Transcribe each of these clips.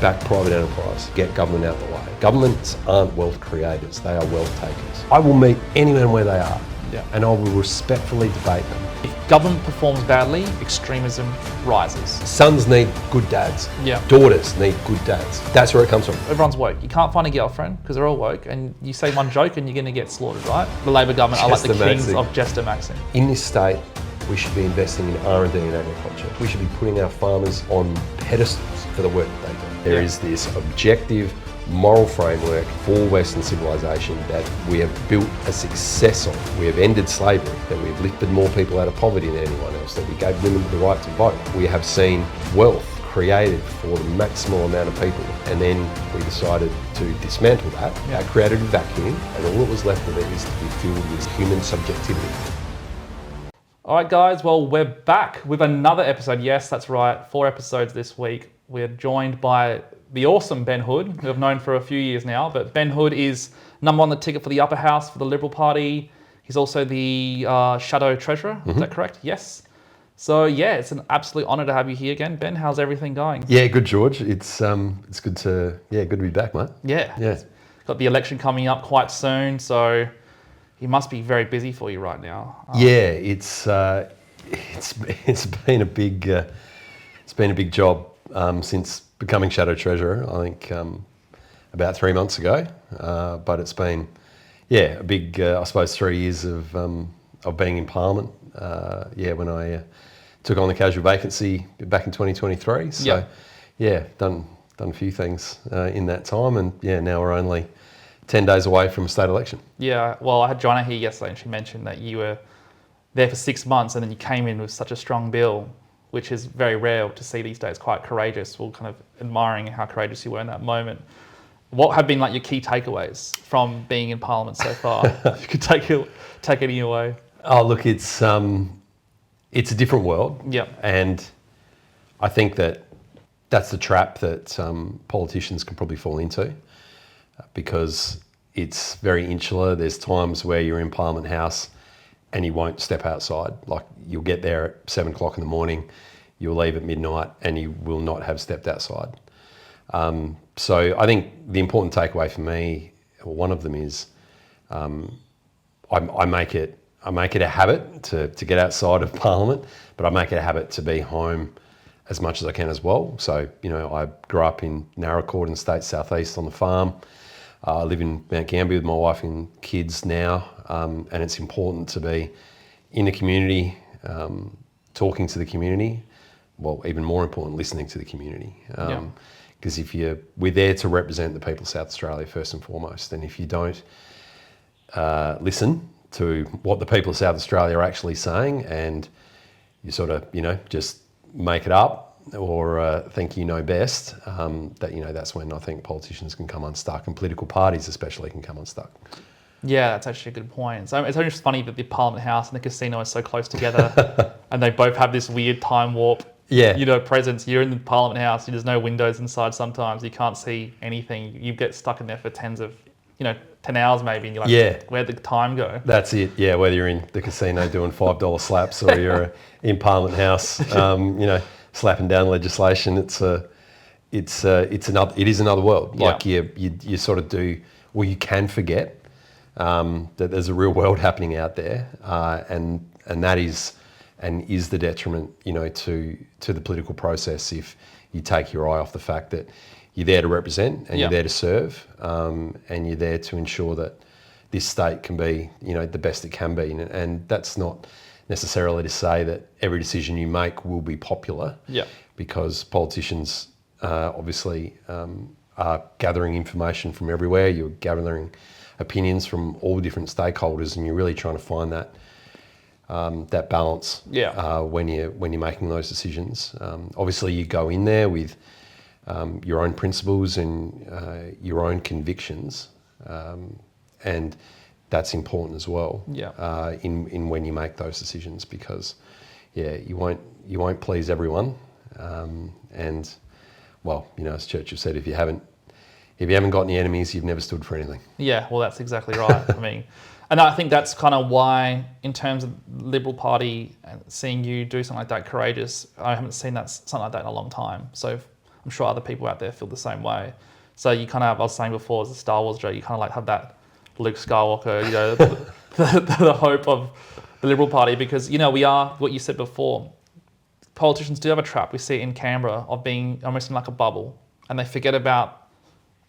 Back private enterprise, get government out the way. Governments aren't wealth creators, they are wealth takers. I will meet anyone where they are, and I will respectfully debate them. If government performs badly, extremism rises. Sons need good dads. Yeah. Daughters need good dads. That's where it comes from. Everyone's woke. You can't find a girlfriend because they're all woke, and you say one joke and you're going to get slaughtered, right? The Labor government are like the kings of jester maxing. In this state, we should be investing in R&D in agriculture. We should be putting our farmers on pedestals for the work that they do. There is this objective moral framework for Western civilization that we have built a success on. We have ended slavery, that we've lifted more people out of poverty than anyone else, that we gave women the right to vote. We have seen wealth created for the maximal amount of people, and then we decided to dismantle that. That created a vacuum, and all that was left of it is to be filled with human subjectivity. All right, guys, well, we're back with another episode. Yes, that's right, 4 episodes this week. We're joined by the awesome Ben Hood, who I've known for a few years now. But Ben Hood is number 1 on the ticket for the upper house for the Liberal Party. He's also the Shadow Treasurer. Is that correct? Yes. So yeah, it's an absolute honour to have you here again, Ben. How's everything going? Yeah, good, George. It's good to good to be back, mate. Yeah. Got the election coming up quite soon, so he must be very busy for you right now. It's been a big job since becoming Shadow Treasurer. I think about 3 months ago, but it's been a big I suppose 3 years of being in Parliament. When I took on the casual vacancy back in 2023. So done a few things in that time, and now we're only 10 days away from a state election. Yeah, well, I had Joanna here yesterday and she mentioned that you were there for 6 months and then you came in with such a strong bill, which is very rare to see these days, quite courageous. We're kind of admiring how courageous you were in that moment. What have been like your key takeaways from being in Parliament so far? If you could take any away. Oh, look, it's a different world. Yep. And I think that's the trap that politicians can probably fall into, because it's very insular. There's times where you're in Parliament House and you won't step outside. Like, you'll get there at 7 o'clock in the morning, you'll leave at midnight, and you will not have stepped outside. So I think the important takeaway for me, or one of them, is I make it a habit to get outside of Parliament, but I make it a habit to be home as much as I can as well. So, I grew up in Narracourt in the state southeast on the farm. I live in Mount Gambier with my wife and kids now, and it's important to be in the community, talking to the community. Well, even more important, listening to the community. Because we're there to represent the people of South Australia first and foremost, and if you don't listen to what the people of South Australia are actually saying, and you sort of, just make it up or think you know best, that's when I think politicians can come unstuck, and political parties especially can come unstuck. Yeah, that's actually a good point. So it's only just funny that the Parliament House and the casino are so close together and they both have this weird time warp presence. You're in the Parliament House, there's no windows inside sometimes, you can't see anything. You get stuck in there for 10 hours maybe, and you're like, where'd the time go? That's it, whether you're in the casino doing $5 slaps or you're in Parliament House, slapping down legislation. It is another world. Like you sort of do, you can forget that there's a real world happening out there, and that is the detriment, to the political process if you take your eye off the fact that you're there to represent and you're there to serve, and you're there to ensure that this state can be, the best it can be. And that's not necessarily to say that every decision you make will be popular, because politicians obviously are gathering information from everywhere. You're gathering opinions from all different stakeholders, and you're really trying to find that balance when you're making those decisions. Obviously, you go in there with your own principles and your own convictions, and that's important as well. In when you make those decisions, because you won't please everyone, and as Churchill said, if you haven't got any enemies, you've never stood for anything. Yeah, well, that's exactly right. And I think that's kind of why, in terms of the Liberal Party, seeing you do something like that courageous, I haven't seen something like that in a long time. So I'm sure other people out there feel the same way. So you kind of have, I was saying before, as a Star Wars joke, you kind of like have that Luke Skywalker, you know, the hope of the Liberal Party, because, you know, we are, what you said before, politicians do have a trap. We see it in Canberra of being almost in like a bubble, and they forget about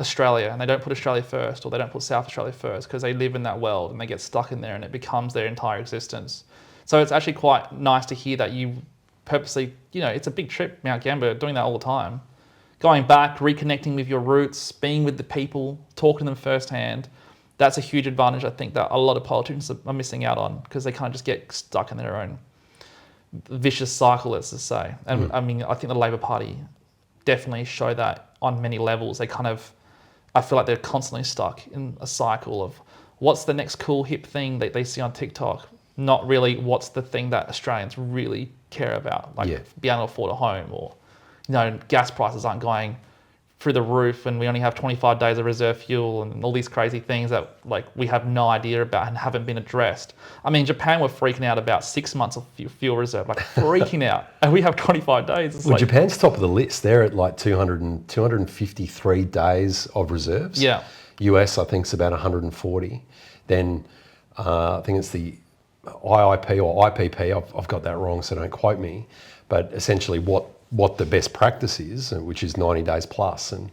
Australia, and they don't put Australia first, or they don't put South Australia first, because they live in that world and they get stuck in there and it becomes their entire existence. So it's actually quite nice to hear that you purposely, you know, it's a big trip, Mount Gambier, doing that all the time. Going back, reconnecting with your roots, being with the people, talking to them firsthand. That's a huge advantage, I think, that a lot of politicians are missing out on, because they kind of just get stuck in their own vicious cycle, let's just say. And I mean, I think the Labor Party definitely show that on many levels. They kind of, I feel like they're constantly stuck in a cycle of what's the next cool hip thing that they see on TikTok, not really what's the thing that Australians really care about, like being able to afford a home, or, you know, gas prices aren't going through the roof and we only have 25 days of reserve fuel and all these crazy things that like we have no idea about and haven't been addressed. I mean, Japan were freaking out about 6 months of fuel reserve, like freaking out. And we have 25 days. It's well, like, Japan's top of the list. They're at like 253 days of reserves. Yeah. US, I think, is about 140. Then I think it's the IIP or IPP. I've got that wrong, so don't quote me. But essentially what the best practice is, which is 90 days plus, and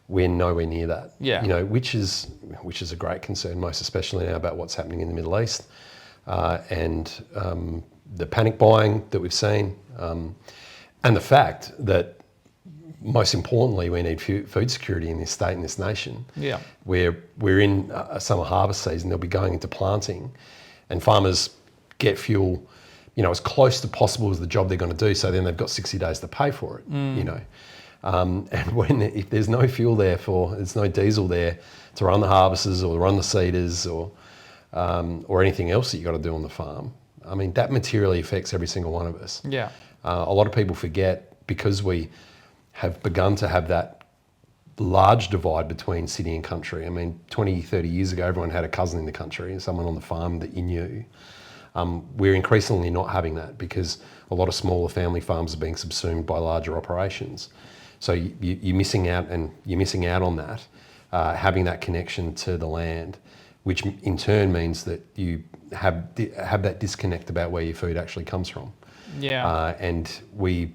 we're nowhere near that. Yeah. You know, which is a great concern, most especially now about what's happening in the Middle East, and the panic buying that we've seen, and the fact that most importantly we need food security in this state, in this nation. Yeah. We're in a summer harvest season. They'll be going into planting, and farmers get fuel, you know, as close to possible as the job they're going to do. So then they've got 60 days to pay for it, you know. And if there's no fuel there there's no diesel there to run the harvesters or run the seeders or anything else that you got to do on the farm, I mean, that materially affects every single one of us. Yeah. A lot of people forget, because we have begun to have that large divide between city and country. I mean, 20, 30 years ago, everyone had a cousin in the country and someone on the farm that you knew. We're increasingly not having that, because a lot of smaller family farms are being subsumed by larger operations. So you're missing out, and you're missing out on that, having that connection to the land, which in turn means that you have that disconnect about where your food actually comes from. Yeah. And we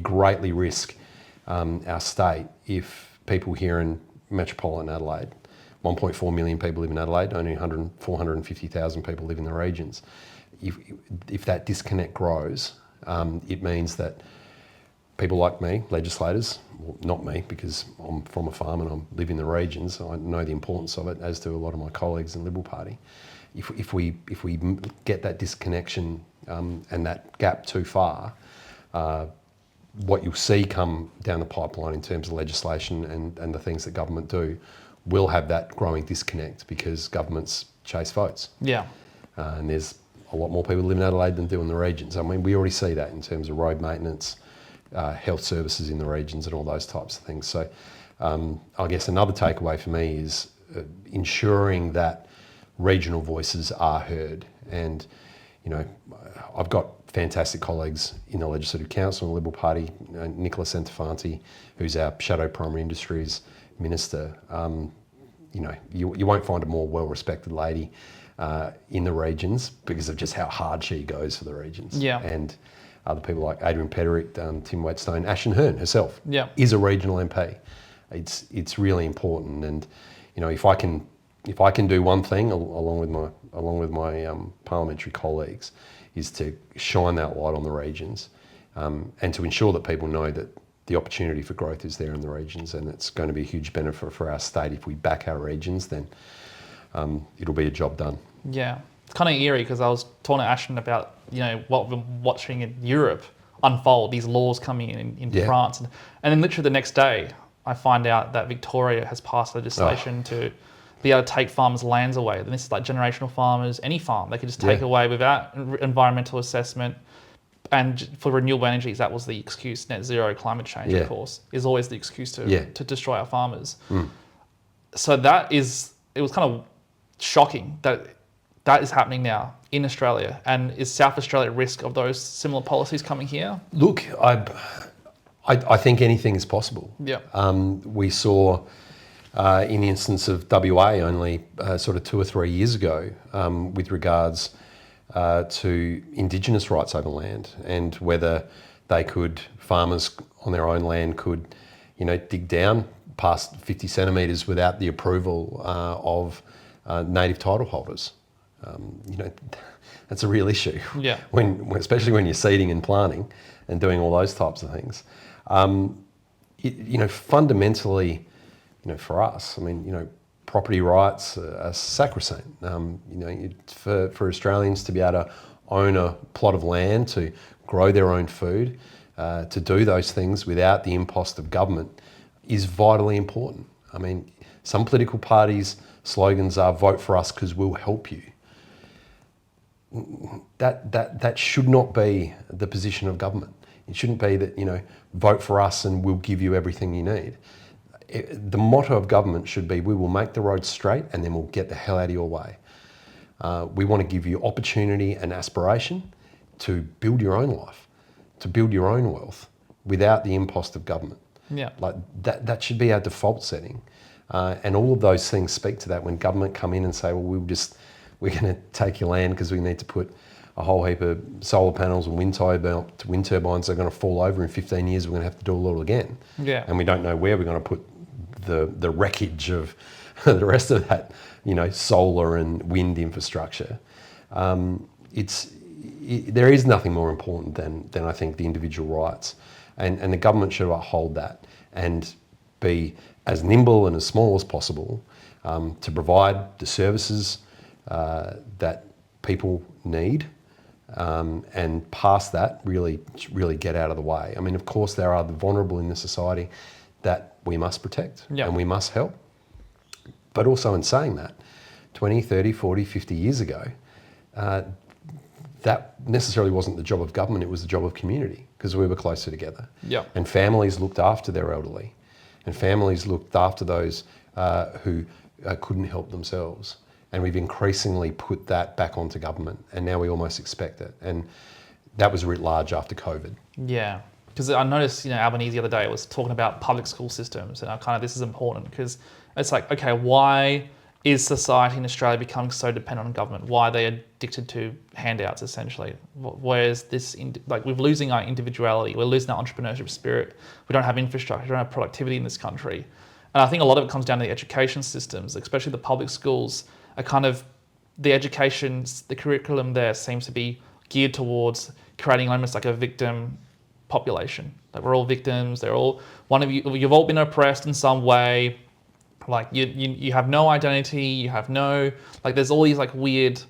greatly risk our state if people here in metropolitan Adelaide, 1.4 million people live in Adelaide, only 450,000 people live in the regions. If that disconnect grows, it means that people like me, legislators, well, not me because I'm from a farm and I live in the regions, so I know the importance of it, as do a lot of my colleagues in the Liberal Party. If we get that disconnection and that gap too far, what you'll see come down the pipeline in terms of legislation and the things that government do will have that growing disconnect, because governments chase votes. Yeah. And there's a lot more people live in Adelaide than do in the regions. I mean, we already see that in terms of road maintenance, health services in the regions and all those types of things. So I guess another takeaway for me is ensuring that regional voices are heard. And, you know, I've got fantastic colleagues in the Legislative Council in the Liberal Party, Nicola Centofanti, who's our Shadow Primary Industries Minister. You know, you won't find a more well-respected lady in the regions, because of just how hard she goes for the regions. Yeah. And other people like Adrian Petterick, Tim Whetstone, Ashen Hearn herself is a regional MP. It's really important, and you know, if I can do one thing along with my parliamentary colleagues, is to shine that light on the regions, and to ensure that people know that the opportunity for growth is there in the regions, and it's going to be a huge benefit for our state. If we back our regions, then it'll be a job done. Yeah. It's kind of eerie, because I was talking to Ashton about, you know, what we're watching in Europe unfold, these laws coming in France. And then literally the next day, I find out that Victoria has passed legislation to be able to take farmers' lands away. And this is like generational farmers, any farm, they could just take away without environmental assessment. And for renewable energies, that was the excuse. Net zero, climate change, of course, is always the excuse to destroy our farmers. So it was kind of shocking that is happening now in Australia. And is South Australia at risk of those similar policies coming here? Look, I think anything is possible. Yeah. We saw in the instance of WA only sort of 2 or 3 years ago with regards to Indigenous rights over land and whether farmers on their own land could, dig down past 50 centimetres without the approval of native title holders. That's a real issue. Yeah. Especially when you're seeding and planting and doing all those types of things. Fundamentally, for us, property rights are sacrosanct. For Australians to be able to own a plot of land, to grow their own food, to do those things without the impost of government is vitally important. Some political parties' slogans are "Vote for us because we'll help you." That should not be the position of government. It shouldn't be that, vote for us and we'll give you everything you need. The motto of government should be, we will make the roads straight and then we'll get the hell out of your way. We want to give you opportunity and aspiration to build your own life, to build your own wealth without the impost of government. Yeah. Like that should be our default setting. And all of those things speak to that when government come in and say, well, we're going to take your land because we need to put a whole heap of solar panels and wind turbines that are going to fall over in 15 years. We're going to have to do it all again. Yeah. And we don't know where we're going to put the wreckage of the rest of that, solar and wind infrastructure. There is nothing more important than I think the individual rights, and the government should uphold that and be as nimble and as small as possible to provide the services that people need, and past that, really get out of the way. Of course, there are the vulnerable in the society that we must protect and we must help. But also in saying that, 20, 30, 40, 50 years ago, that necessarily wasn't the job of government, it was the job of community because we were closer together. Yeah. And families looked after their elderly and families looked after those who couldn't help themselves. And we've increasingly put that back onto government and now we almost expect it. And that was writ large after COVID. Yeah, because I noticed, Albanese the other day was talking about public school systems and this is important because it's like, okay, why is society in Australia becoming so dependent on government? Why are they addicted to handouts essentially? Whereas we're losing our individuality, we're losing our entrepreneurship spirit, we don't have infrastructure, we don't have productivity in this country. And I think a lot of it comes down to the education systems, especially the public schools. The curriculum there seems to be geared towards creating almost like a victim population. Like we're all victims. They're all you've all been oppressed in some way. Like you have no identity. You have no there's all these weird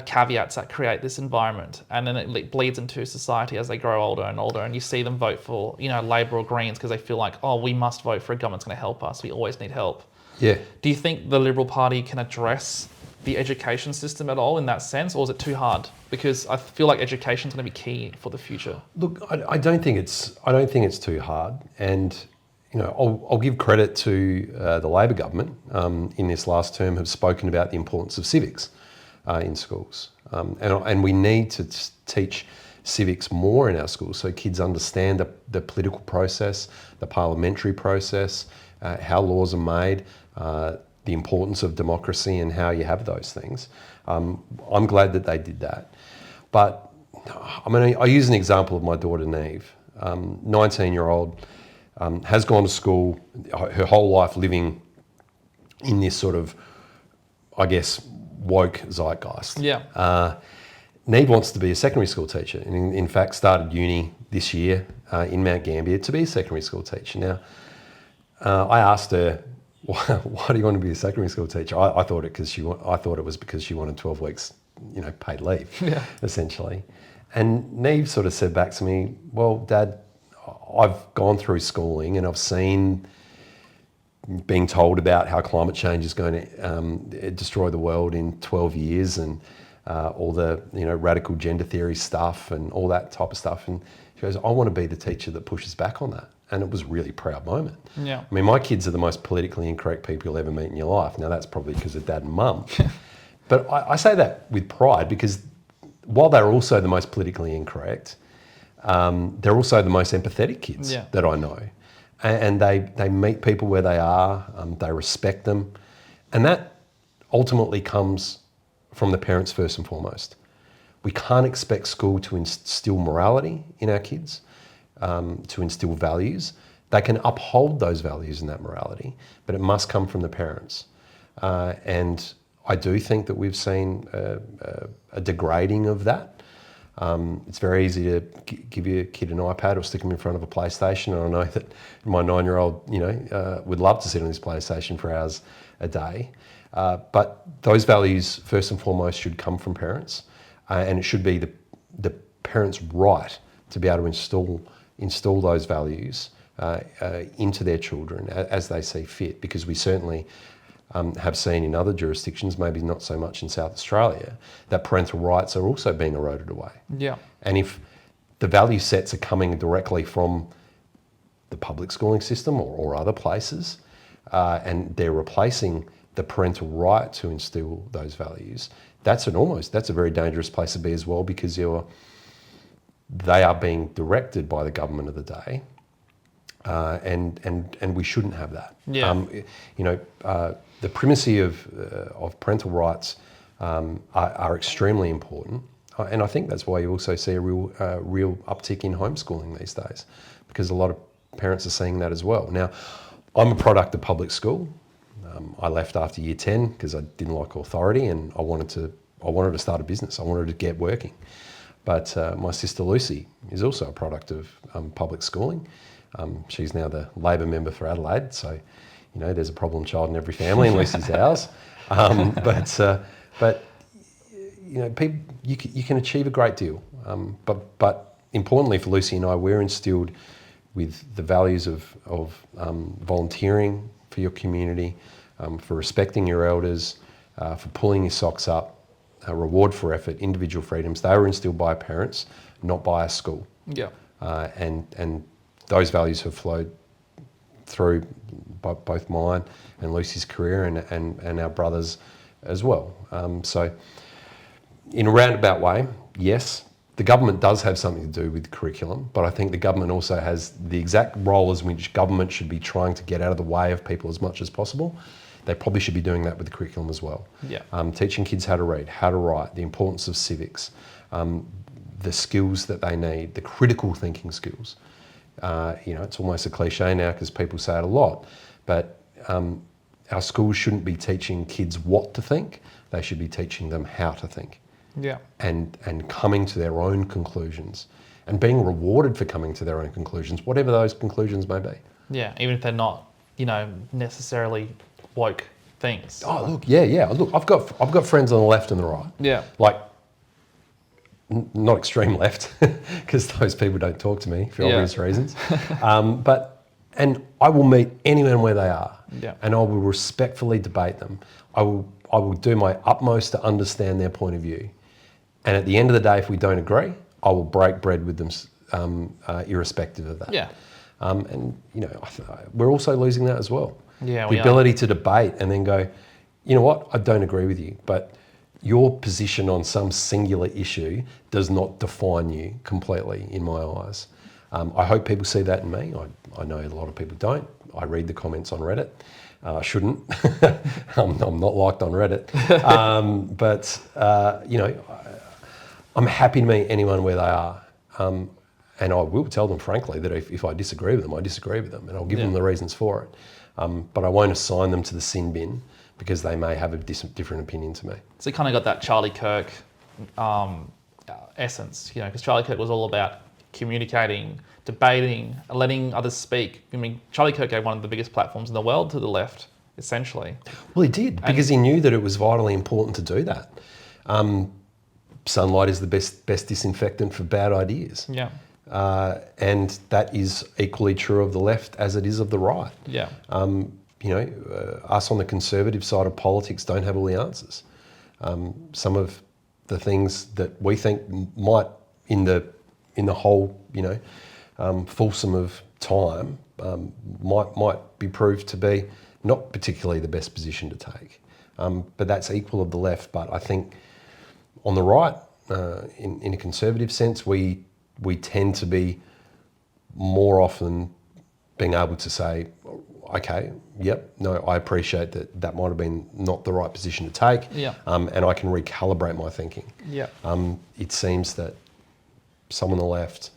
caveats that create this environment, and then it bleeds into society as they grow older and older. And you see them vote for Labor or Greens because they feel like, oh, we must vote for a government that's going to help us. We always need help. Yeah. Do you think the Liberal Party can address the education system at all in that sense, or is it too hard? Because I feel like education is going to be key for the future. Look, I don't think it's too hard, and I'll give credit to the Labor government in this last term have spoken about the importance of civics in schools, and we need to teach civics more in our schools so kids understand the political process, the parliamentary process, how laws are made, the importance of democracy and how you have those things. I'm glad that they did that. But I use an example of my daughter Neve, 19-year-old, has gone to school her whole life living in this sort of, I guess, woke zeitgeist. Yeah. Neve wants to be a secondary school teacher and in fact started uni this year in Mount Gambier to be a secondary school teacher. Now, I asked her, why do you want to be a secondary school teacher? I thought it was because she wanted 12 weeks, paid leave, essentially. And Neve sort of said back to me, well, Dad, I've gone through schooling and I've seen being told about how climate change is going to destroy the world in 12 years and all the radical gender theory stuff and all that type of stuff. And she goes, I want to be the teacher that pushes back on that. And it was a really proud moment. Yeah. My kids are the most politically incorrect people you'll ever meet in your life. Now, that's probably because of Dad and Mum. But I say that with pride because while they're also the most politically incorrect, they're also the most empathetic kids that I know. And they meet people where they are, they respect them. And that ultimately comes from the parents first and foremost. We can't expect school to instill morality in our kids, to instill values. They can uphold those values and that morality, but it must come from the parents. And I do think that we've seen a degrading of that. It's very easy to give your kid an iPad or stick them in front of a PlayStation. And I know that my 9-year-old, would love to sit on his PlayStation for hours a day. But those values, first and foremost, should come from parents. And it should be the parents' right to be able to install those values into their children as they see fit, because we certainly have seen in other jurisdictions, maybe not so much in South Australia, that parental rights are also being eroded away. Yeah. And if the value sets are coming directly from the public schooling system or other places, and they're replacing the parental right to instill those values, that's a very dangerous place to be as well, because they are being directed by the government of the day. And we shouldn't have that. Yeah. The primacy of parental rights are extremely important, and I think that's why you also see a real uptick in homeschooling these days, because a lot of parents are seeing that as well. Now, I'm a product of public school. I left after year 10 because I didn't like authority, and I wanted to start a business. I wanted to get working. But my sister Lucy is also a product of public schooling. She's now the Labor member for Adelaide, so there's a problem child in every family, and Lucy's ours. But people, you can achieve a great deal. But importantly for Lucy and I, we're instilled with the values of volunteering for your community, for respecting your elders, for pulling your socks up, a reward for effort, individual freedoms. They were instilled by our parents, not by a school. Yeah. And those values have flowed through both mine and Lucy's career and our brothers as well. So in a roundabout way, yes, the government does have something to do with curriculum, but I think the government also has the exact role as which government should be trying to get out of the way of people as much as possible. They probably should be doing that with the curriculum as well. Yeah. Teaching kids how to read, how to write, the importance of civics, the skills that they need, the critical thinking skills. It's almost a cliche now because people say it a lot, but our schools shouldn't be teaching kids what to think. They should be teaching them how to think. Yeah. And coming to their own conclusions and being rewarded for coming to their own conclusions, whatever those conclusions may be. Yeah, even if they're not, necessarily woke things. Oh, look, yeah. Look, I've got friends on the left and the right. Yeah. Like, not extreme left, because those people don't talk to me for obvious reasons. And I will meet anyone where they are, and I will respectfully debate them. I will do my utmost to understand their point of view. And at the end of the day, if we don't agree, I will break bread with them, irrespective of that. Yeah. We're also losing that as well. Yeah, the ability to debate and then go, you know what, I don't agree with you, but your position on some singular issue does not define you completely in my eyes. I hope people see that in me. I know a lot of people don't. I read the comments on Reddit. I shouldn't. I'm not liked on Reddit. I'm happy to meet anyone where they are. And I will tell them frankly that if I disagree with them, I disagree with them, and I'll give them the reasons for it. But I won't assign them to the sin bin because they may have a different opinion to me. So you kind of got that Charlie Kirk essence, because Charlie Kirk was all about communicating, debating, letting others speak. I mean, Charlie Kirk gave one of the biggest platforms in the world to the left, essentially. Well, he did, because he knew that it was vitally important to do that. Sunlight is the best disinfectant for bad ideas. Yeah. And that is equally true of the left as it is of the right. Yeah. Us on the conservative side of politics don't have all the answers. Some of the things that we think might, in the whole, fulsome of time, might be proved to be not particularly the best position to take. But that's equal of the left. But I think on the right, in a conservative sense, we we tend to be more often being able to say, okay, yep, no, I appreciate that might have been not the right position to take, and I can recalibrate my thinking. Yeah. It seems that some on the left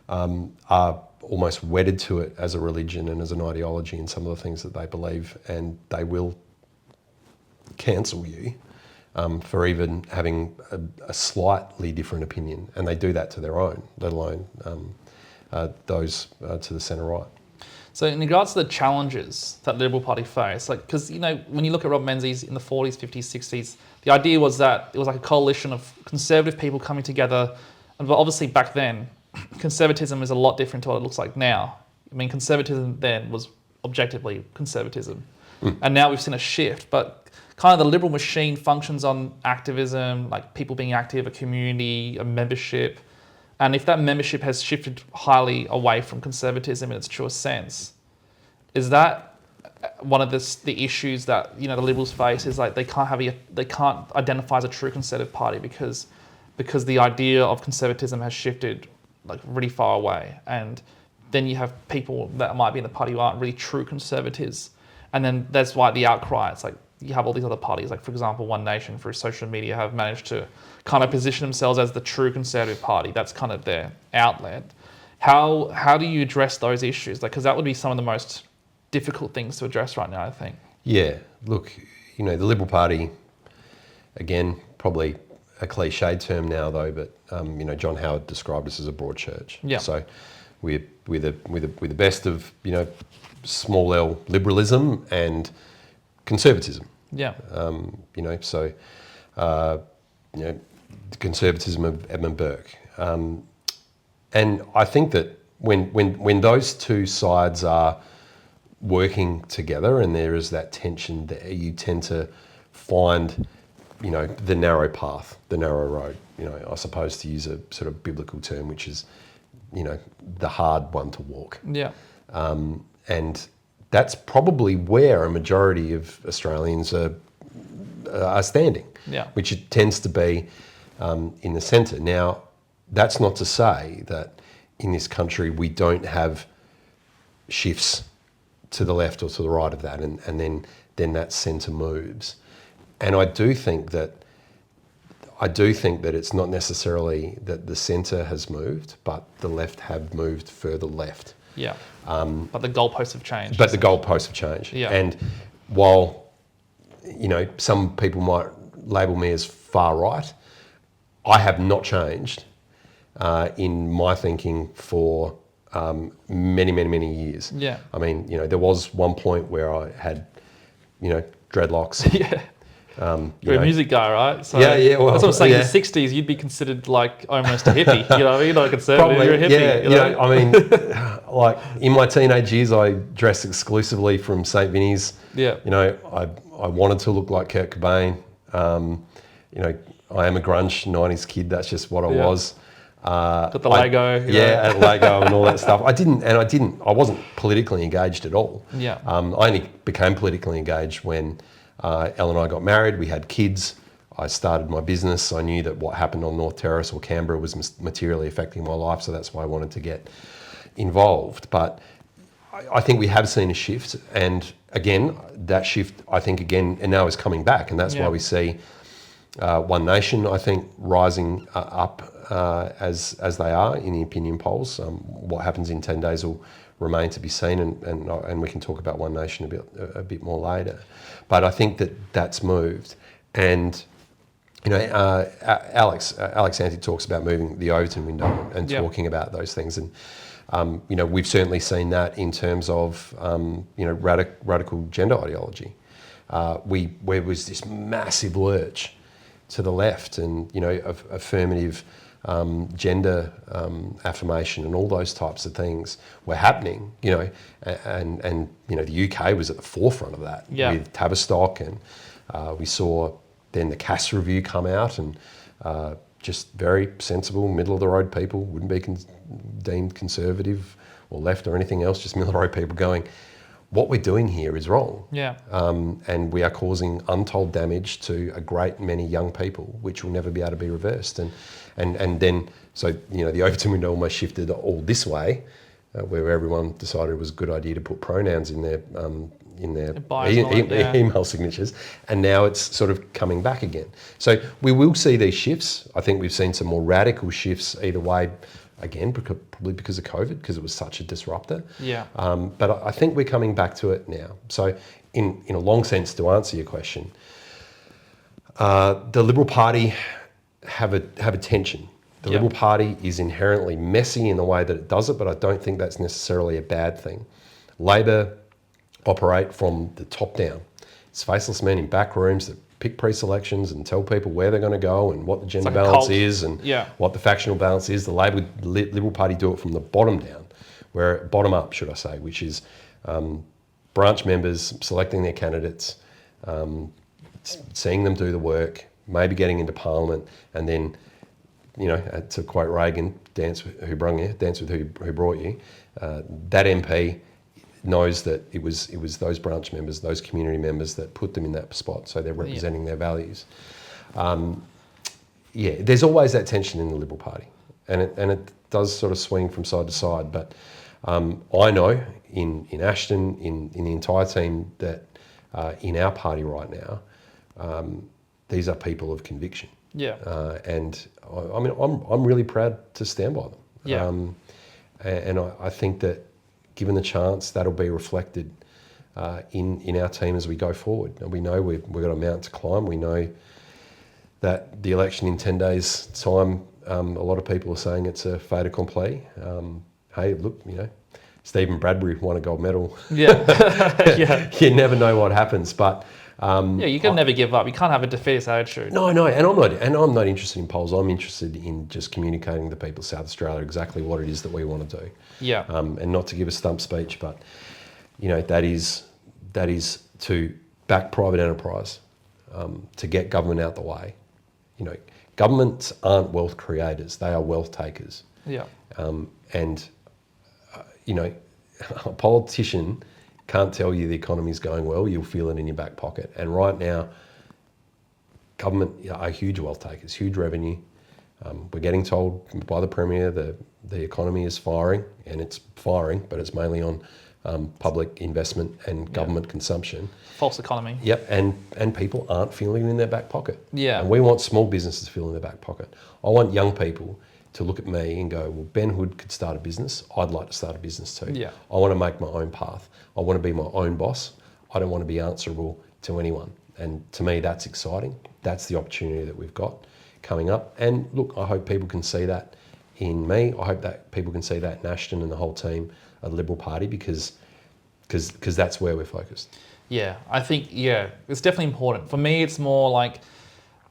are almost wedded to it as a religion and as an ideology and some of the things that they believe, and they will cancel you for even having a slightly different opinion, and they do that to their own, let alone those to the centre right. So in regards to the challenges that the Liberal Party face, like, because, you know, when you look at Rob Menzies in the 40s, 50s, 60s, the idea was that it was like a coalition of conservative people coming together. And obviously back then, conservatism is a lot different to what it looks like now. I mean, conservatism then was objectively conservatism. And now we've seen a shift, but kind of the Liberal machine functions on activism, like people being active, a community, a membership. And if that membership has shifted highly away from conservatism in its truest sense, is that one of the issues that, you know, the Liberals face? Is like they can't identify as a true conservative party because the idea of conservatism has shifted like really far away, and then you have people that might be in the party who aren't really true conservatives, and then that's why the outcry. It's like you have all these other parties, like for example, One Nation through social media have managed to kind of position themselves as the true conservative party. That's kind of their outlet. How do you address those issues? Like, because that would be some of the most difficult things to address right now, I think. Yeah, look, you know, the Liberal Party, again, probably a cliched term now though, but you know, John Howard described us as a broad church. Yeah. So we're the best of, you know, small L liberalism and conservatism. Yeah. You know, so you know, the conservatism of Edmund Burke, and I think that when those two sides are working together and there is that tension there, you tend to find, you know, the narrow path, the narrow road, you know, I suppose, to use a sort of biblical term, which is, you know, the hard one to walk. Yeah. And that's probably where a majority of Australians are standing, Yeah. which it tends to be in the centre. Now, that's not to say that in this country we don't have shifts to the left or to the right of that, and then that centre moves. And I do think that it's not necessarily that the centre has moved, but the left have moved further left. Yeah. But the goalposts have changed. But the goalposts have changed. Yeah. And while, you know, some people might label me as far right, I have not changed in my thinking for many, many, many years. Yeah. I mean, you know, there was one point where I had, you know, dreadlocks. Yeah. You're a music guy, right? So yeah. Well, that's what I'm saying. yeah. In the 60s, you'd be considered like almost a hippie. You know, you're not a conservative, Probably, you're a hippie. yeah. You know? I mean, like in my teenage years, I dressed exclusively from St. Vinny's. Yeah. You know, I wanted to look like Kurt Cobain. You know, I am a grunge 90s kid. That's just what I was. Got the Lego. At Lego and all that stuff. I wasn't politically engaged at all. Yeah. I only became politically engaged when Elle and I got married. We had kids. I started my business. I knew that what happened on North Terrace or Canberra was materially affecting my life, so that's why I wanted to get involved. But I think we have seen a shift, and again, that shift, I think, again, and now is coming back, and that's why we see One Nation, I think, rising up as they are in the opinion polls. What happens in 10 days will remain to be seen, and we can talk about One Nation a bit more later. But I think that's moved, and you know, Alex Anti talks about moving the Overton window and talking about those things, and you know, we've certainly seen that in terms of you know, radical gender ideology. Where was this massive lurch to the left, and you know, affirmative gender affirmation and all those types of things were happening, you know, and you know, the UK was at the forefront of that with Tavistock, and we saw then the Cass review come out, and just very sensible, middle of the road people, wouldn't be deemed conservative or left or anything else, just middle of the road people going, what we're doing here is wrong. Yeah. And we are causing untold damage to a great many young people, which will never be able to be reversed. And then, so, the Overton window almost shifted all this way, where everyone decided it was a good idea to put pronouns in their email signatures, and now it's sort of coming back again. So we will see these shifts. I think we've seen some more radical shifts either way, again, probably because of COVID, because it was such a disruptor. Yeah. But I think we're coming back to it now. So in a long sense, to answer your question, the Liberal Party have a tension. The Liberal Party is inherently messy in the way that it does it, but I don't think that's necessarily a bad thing. Labor operate from the top down. It's faceless men in back rooms that pick pre-selections and tell people where they're going to go and what the gender balance is and what the factional balance is. The Liberal Party do it from the bottom down, bottom up, should I say, which is branch members selecting their candidates, seeing them do the work, maybe getting into Parliament, and then, to quote Reagan, dance with who brought you. That MP knows that it was those branch members, those community members that put them in that spot, so they're representing their values. There's always that tension in the Liberal Party, and it does sort of swing from side to side. But I know in Ashton, in the entire team, that in our party right now, these are people of conviction. Yeah. And I'm really proud to stand by them. Yeah. And I think that, given the chance, that'll be reflected in our team as we go forward. And we know we've got a mountain to climb. We know that the election in 10 days' time, a lot of people are saying it's a fait accompli. Hey, look, Stephen Bradbury won a gold medal. Yeah. You never know what happens, but you can never give up. You can't have a defeatist attitude. No, and I'm not interested in polls. I'm interested in just communicating to people of South Australia exactly what it is that we want to do. Yeah. And not to give a stump speech, but that is to back private enterprise, to get government out the way. Governments aren't wealth creators; they are wealth takers. Yeah. A politician can't tell you the economy's going well. You'll feel it in your back pocket. And right now, government are huge wealth takers, huge revenue. We're getting told by the Premier that the economy is firing, and it's firing, but it's mainly on public investment and government consumption. False economy. Yep, and people aren't feeling it in their back pocket. Yeah. And we want small businesses to feel in their back pocket. I want young people to look at me and go, well, Ben Hood could start a business. I'd like to start a business too. Yeah. I want to make my own path. I want to be my own boss. I don't want to be answerable to anyone. And to me, that's exciting. That's the opportunity that we've got coming up. And look, I hope people can see that in me. I hope that people can see that in Ashton and the whole team of the Liberal Party, because that's where we're focused. Yeah, I think, it's definitely important. For me, it's more like,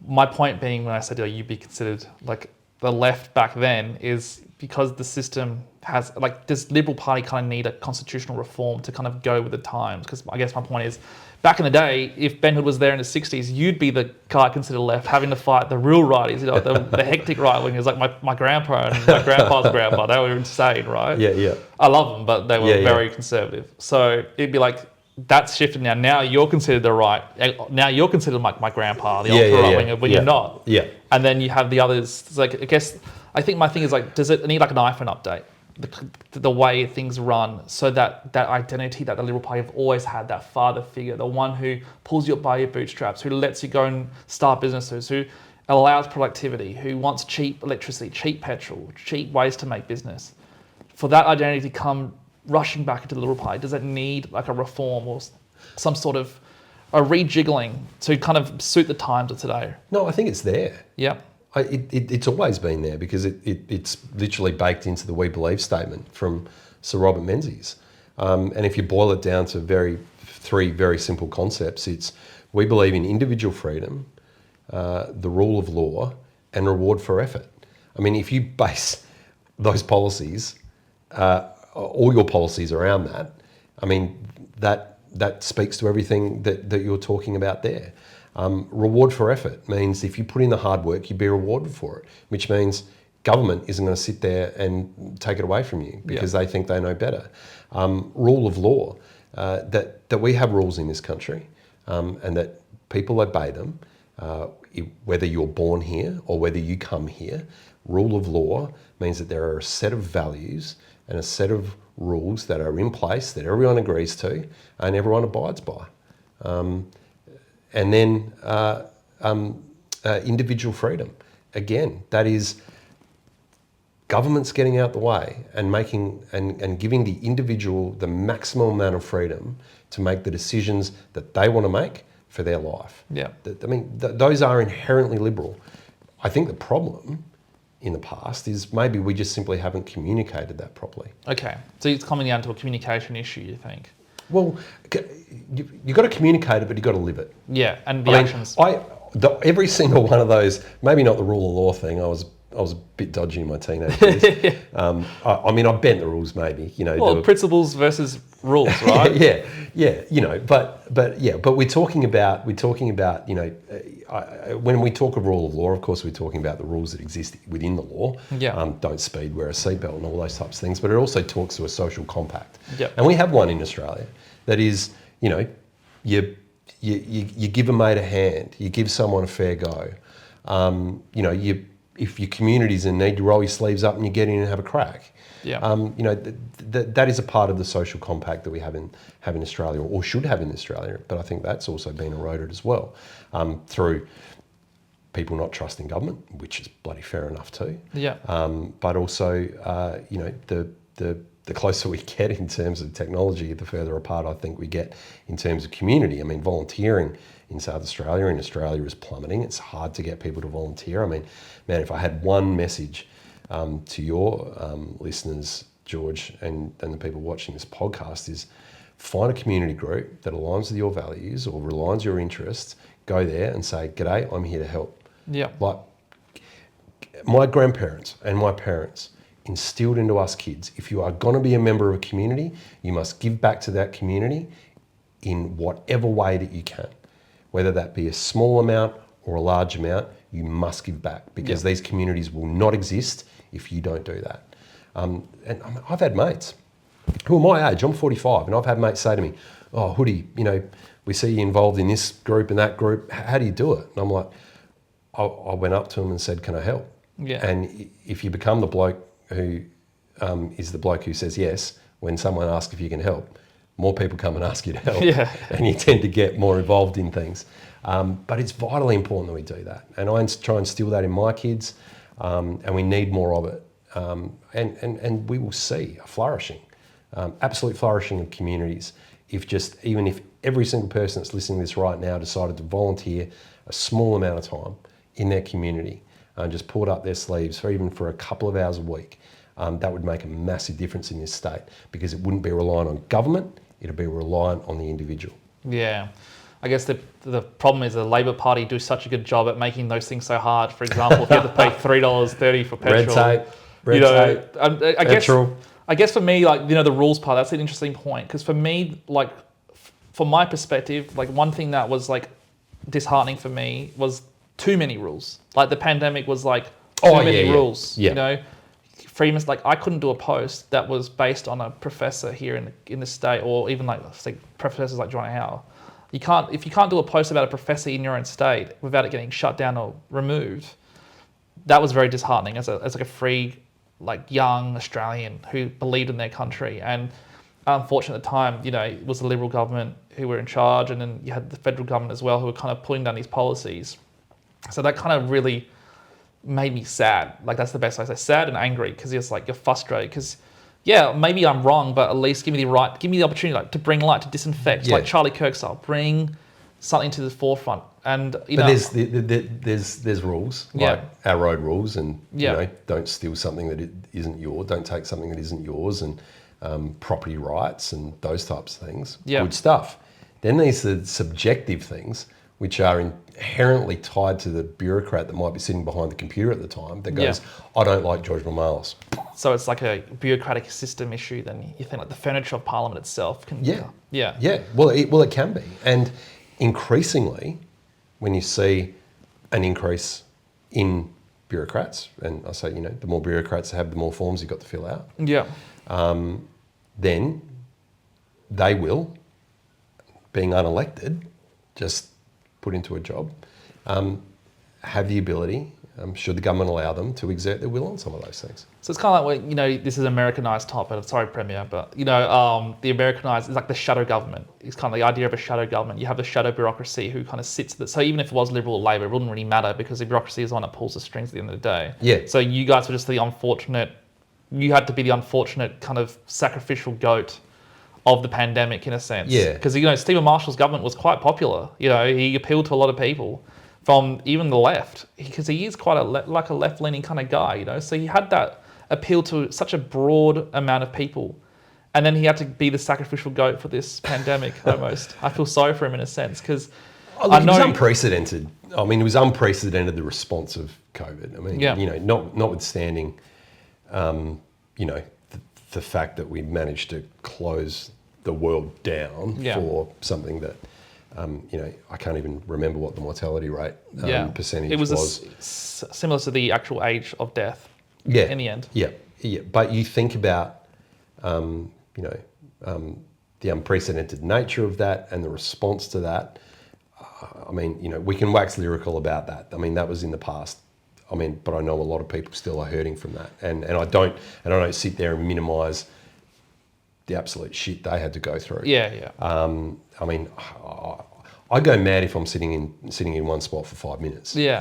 my point being when I said you'd be considered like the left back then, is because the system has, this Liberal Party kind of need a constitutional reform to kind of go with the times. Because I guess my point is, back in the day, if Ben Hood was there in the 60s, you'd be the guy considered left, having to fight the real righties, the hectic right wingers, like my grandpa and my grandpa's grandpa. They were insane, right? Yeah. I love them, but they were very conservative. So it'd be like, that's shifted now. Now you're considered the right. Now you're considered like my grandpa, the ultra right winger, but you're not. Yeah. And then you have the others. It's like, I think my thing is like, does it need like an iPhone update? The way things run, so that identity that the Liberal Party have always had, that father figure, the one who pulls you up by your bootstraps, who lets you go and start businesses, who allows productivity, who wants cheap electricity, cheap petrol, cheap ways to make business. For that identity to come rushing back into the Liberal Party, does it need like a reform or some sort of a rejiggling to kind of suit the times of today? No, I think it's there. Yeah. It's always been there, because it's literally baked into the We Believe statement from Sir Robert Menzies. And if you boil it down to three very simple concepts, it's we believe in individual freedom, the rule of law, and reward for effort. I mean, if you base those policies, all your policies around that, I mean, that speaks to everything that you're talking about there. Reward for effort means if you put in the hard work, you'd be rewarded for it, which means government isn't going to sit there and take it away from you because they think they know better. Rule of law, that we have rules in this country, and that people obey them, whether you're born here or whether you come here. Rule of law means that there are a set of values and a set of rules that are in place that everyone agrees to and everyone abides by. And then individual freedom. Again, that is governments getting out the way and making and giving the individual the maximum amount of freedom to make the decisions that they want to make for their life. Yeah. I mean, those are inherently liberal. I think the problem in the past is maybe we just simply haven't communicated that properly. Okay, so it's coming down to a communication issue, you think? Well, you've got to communicate it, but you've got to live it. Yeah, and the actions. Every single one of those, maybe not the rule of law thing, I was a bit dodgy in my teenage years. I mean, I bent the rules maybe, Well, principles versus rules, right? yeah, but we're talking about, when we talk of rule of law, of course, we're talking about the rules that exist within the law. Yeah. Don't speed, wear a seatbelt and all those types of things, but it also talks to a social compact. Yeah. And we have one in Australia that is, you give a mate a hand, you give someone a fair go. If your community's in need, you roll your sleeves up and you get in and have a crack. Yeah. That is a part of the social compact that we have in Australia, or should have in Australia. But I think that's also been eroded as well through people not trusting government, which is bloody fair enough too. Yeah. But also, the closer we get in terms of technology, the further apart I think we get in terms of community. I mean, volunteering in South Australia, in Australia, is plummeting. It's hard to get people to volunteer. I mean, man, if I had one message to your listeners, George, and the people watching this podcast, is find a community group that aligns with your values or aligns with your interests, go there and say, "G'day, I'm here to help." Yeah. Like my grandparents and my parents instilled into us kids, if you are going to be a member of a community, you must give back to that community in whatever way that you can. Whether that be a small amount or a large amount, you must give back, because these communities will not exist if you don't do that. And I've had mates who are my age, I'm 45, and I've had mates say to me, "Oh, Hoodie, we see you involved in this group and that group. How do you do it?" And I'm like, I went up to them and said, "Can I help?" Yeah. And if you become the bloke who is the bloke who says yes when someone asks if you can help, more people come and ask you to help. Yeah. And you tend to get more involved in things. But it's vitally important that we do that. And I try and instill that in my kids, and we need more of it. And we will see a flourishing, absolute flourishing of communities even if every single person that's listening to this right now decided to volunteer a small amount of time in their community and just pulled up their sleeves for a couple of hours a week. That would make a massive difference in this state, because it wouldn't be reliant on government, it'd be reliant on the individual. Yeah. I guess the problem is the Labor Party do such a good job at making those things so hard. For example, if you have to pay $3.30 for petrol. Red tape. I guess for me, the rules part, that's an interesting point. Because for me, from my perspective, one thing that was disheartening for me was too many rules. The pandemic was too many rules. Yeah. Freeman's I couldn't do a post that was based on a professor here in the state, or even say professors like John Howe. If you can't do a post about a professor in your own state without it getting shut down or removed. That was very disheartening as a free young Australian who believed in their country. And unfortunately at the time, it was the Liberal government who were in charge, and then you had the federal government as well who were kind of pulling down these policies. So that kind of really made me sad. That's the best way to say, sad and angry, because it's you're frustrated because maybe I'm wrong, but at least give me the opportunity to bring light, to disinfect, like Charlie Kirk style, bring something to the forefront. And there's rules, like our road rules, and don't steal something that isn't yours, don't take something that isn't yours, and property rights and those types of things. Good stuff. Then there's the subjective things, which are inherently tied to the bureaucrat that might be sitting behind the computer at the time that goes, "I don't like George Morales." So it's a bureaucratic system issue. Then you think the furniture of Parliament itself can. Well, it can be, and increasingly, when you see an increase in bureaucrats, and I say the more bureaucrats have, the more forms you've got to fill out. Yeah. Then they will being unelected, just put into a job, have the ability, should the government allow them, to exert their will on some of those things. So it's kind of like, this is Americanized type, and sorry, Premier, but, the Americanized is like the shadow government. It's kind of the idea of a shadow government. You have a shadow bureaucracy who kind of sits there. So even if it was Liberal or Labor, it wouldn't really matter because the bureaucracy is the one that pulls the strings at the end of the day. Yeah. So you guys were just you had to be the unfortunate kind of sacrificial goat of the pandemic in a sense. Yeah. Because, Stephen Marshall's government was quite popular. He appealed to a lot of people from even the left, because he is quite a left-leaning kind of guy, So he had that appeal to such a broad amount of people, and then he had to be the sacrificial goat for this pandemic. Almost, I feel sorry for him in a sense because it was unprecedented. I mean, it was unprecedented, the response of COVID. I mean, notwithstanding, the fact that we managed to close the world down for something that. I can't even remember what the mortality rate percentage was. It was similar to the actual age of death. Yeah. In the end. Yeah. But you think about, the unprecedented nature of that and the response to that. We can wax lyrical about that. I mean, that was in the past. But I know a lot of people still are hurting from that, and I don't sit there and minimise the absolute shit they had to go through. Yeah. I go mad if I'm sitting in one spot for 5 minutes. Yeah.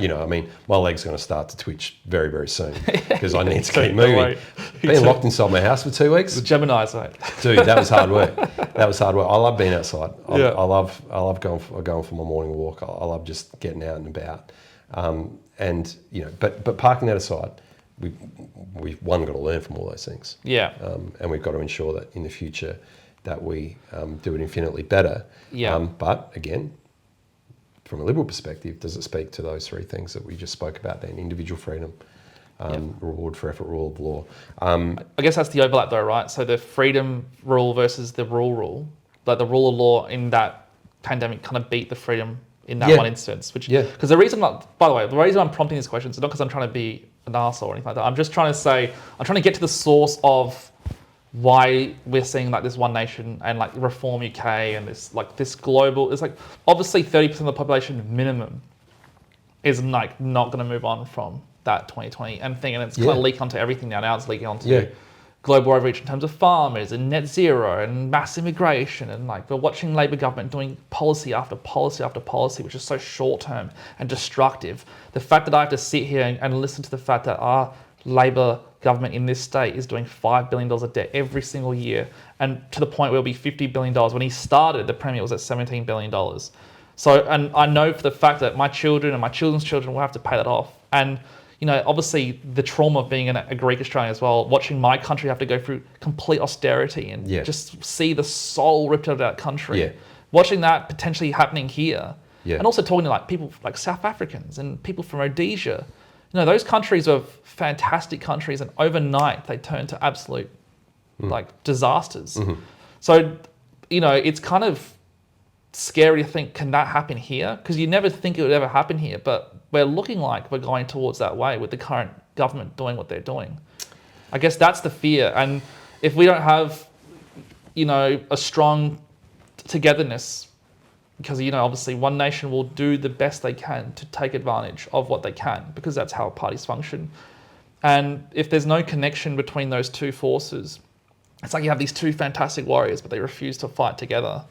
My leg's going to start to twitch very, very soon because I need to keep moving. Being locked inside my house for 2 weeks. The Geminis, mate. Dude, that was hard work. I love being outside. I love going for my morning walk. I love just getting out and about. But parking that aside, we've got to learn from all those things. Yeah. And we've got to ensure that in the future that we do it infinitely better. Yeah. But again, from a Liberal perspective, does it speak to those three things that we just spoke about then? Individual freedom, reward for effort, rule of law. I guess that's the overlap though, right? So the freedom rule versus the rule, like the rule of law in that pandemic kind of beat the freedom in that one instance. Because the reason I'm prompting these questions is not because I'm trying to be an arsehole or anything like that. I'm just trying to get to the source of why we're seeing like this One Nation and like Reform UK and this global. It's like obviously 30% of the population minimum is like not going to move on from that 2020 and thing, and it's kind of leak onto everything now. Now it's leaking onto global overreach in terms of farmers and net zero and mass immigration, and like we're watching Labor government doing policy after policy after policy, which is so short term and destructive. The fact that I have to sit here and listen to the fact that our Labor government in this state is doing $5 billion of debt every single year, and to the point where it'll be $50 billion. When he started, the Premier was at $17 billion. So, and I know for the fact that my children and my children's children will have to pay that off. And, obviously the trauma of being a Greek Australian as well, watching my country have to go through complete austerity and just see the soul ripped out of that country. Watching that potentially happening here. And also talking to like people like South Africans and people from Rhodesia. Those countries are fantastic countries, and overnight they turn to absolute like disasters. Mm-hmm. So, it's kind of scary to think, can that happen here? Because you never think it would ever happen here, but we're looking like we're going towards that way with the current government doing what they're doing. I guess that's the fear. And if we don't have, a strong togetherness, because, obviously One Nation will do the best they can to take advantage of what they can, because that's how parties function. And if there's no connection between those two forces, it's like you have these two fantastic warriors, but they refuse to fight together.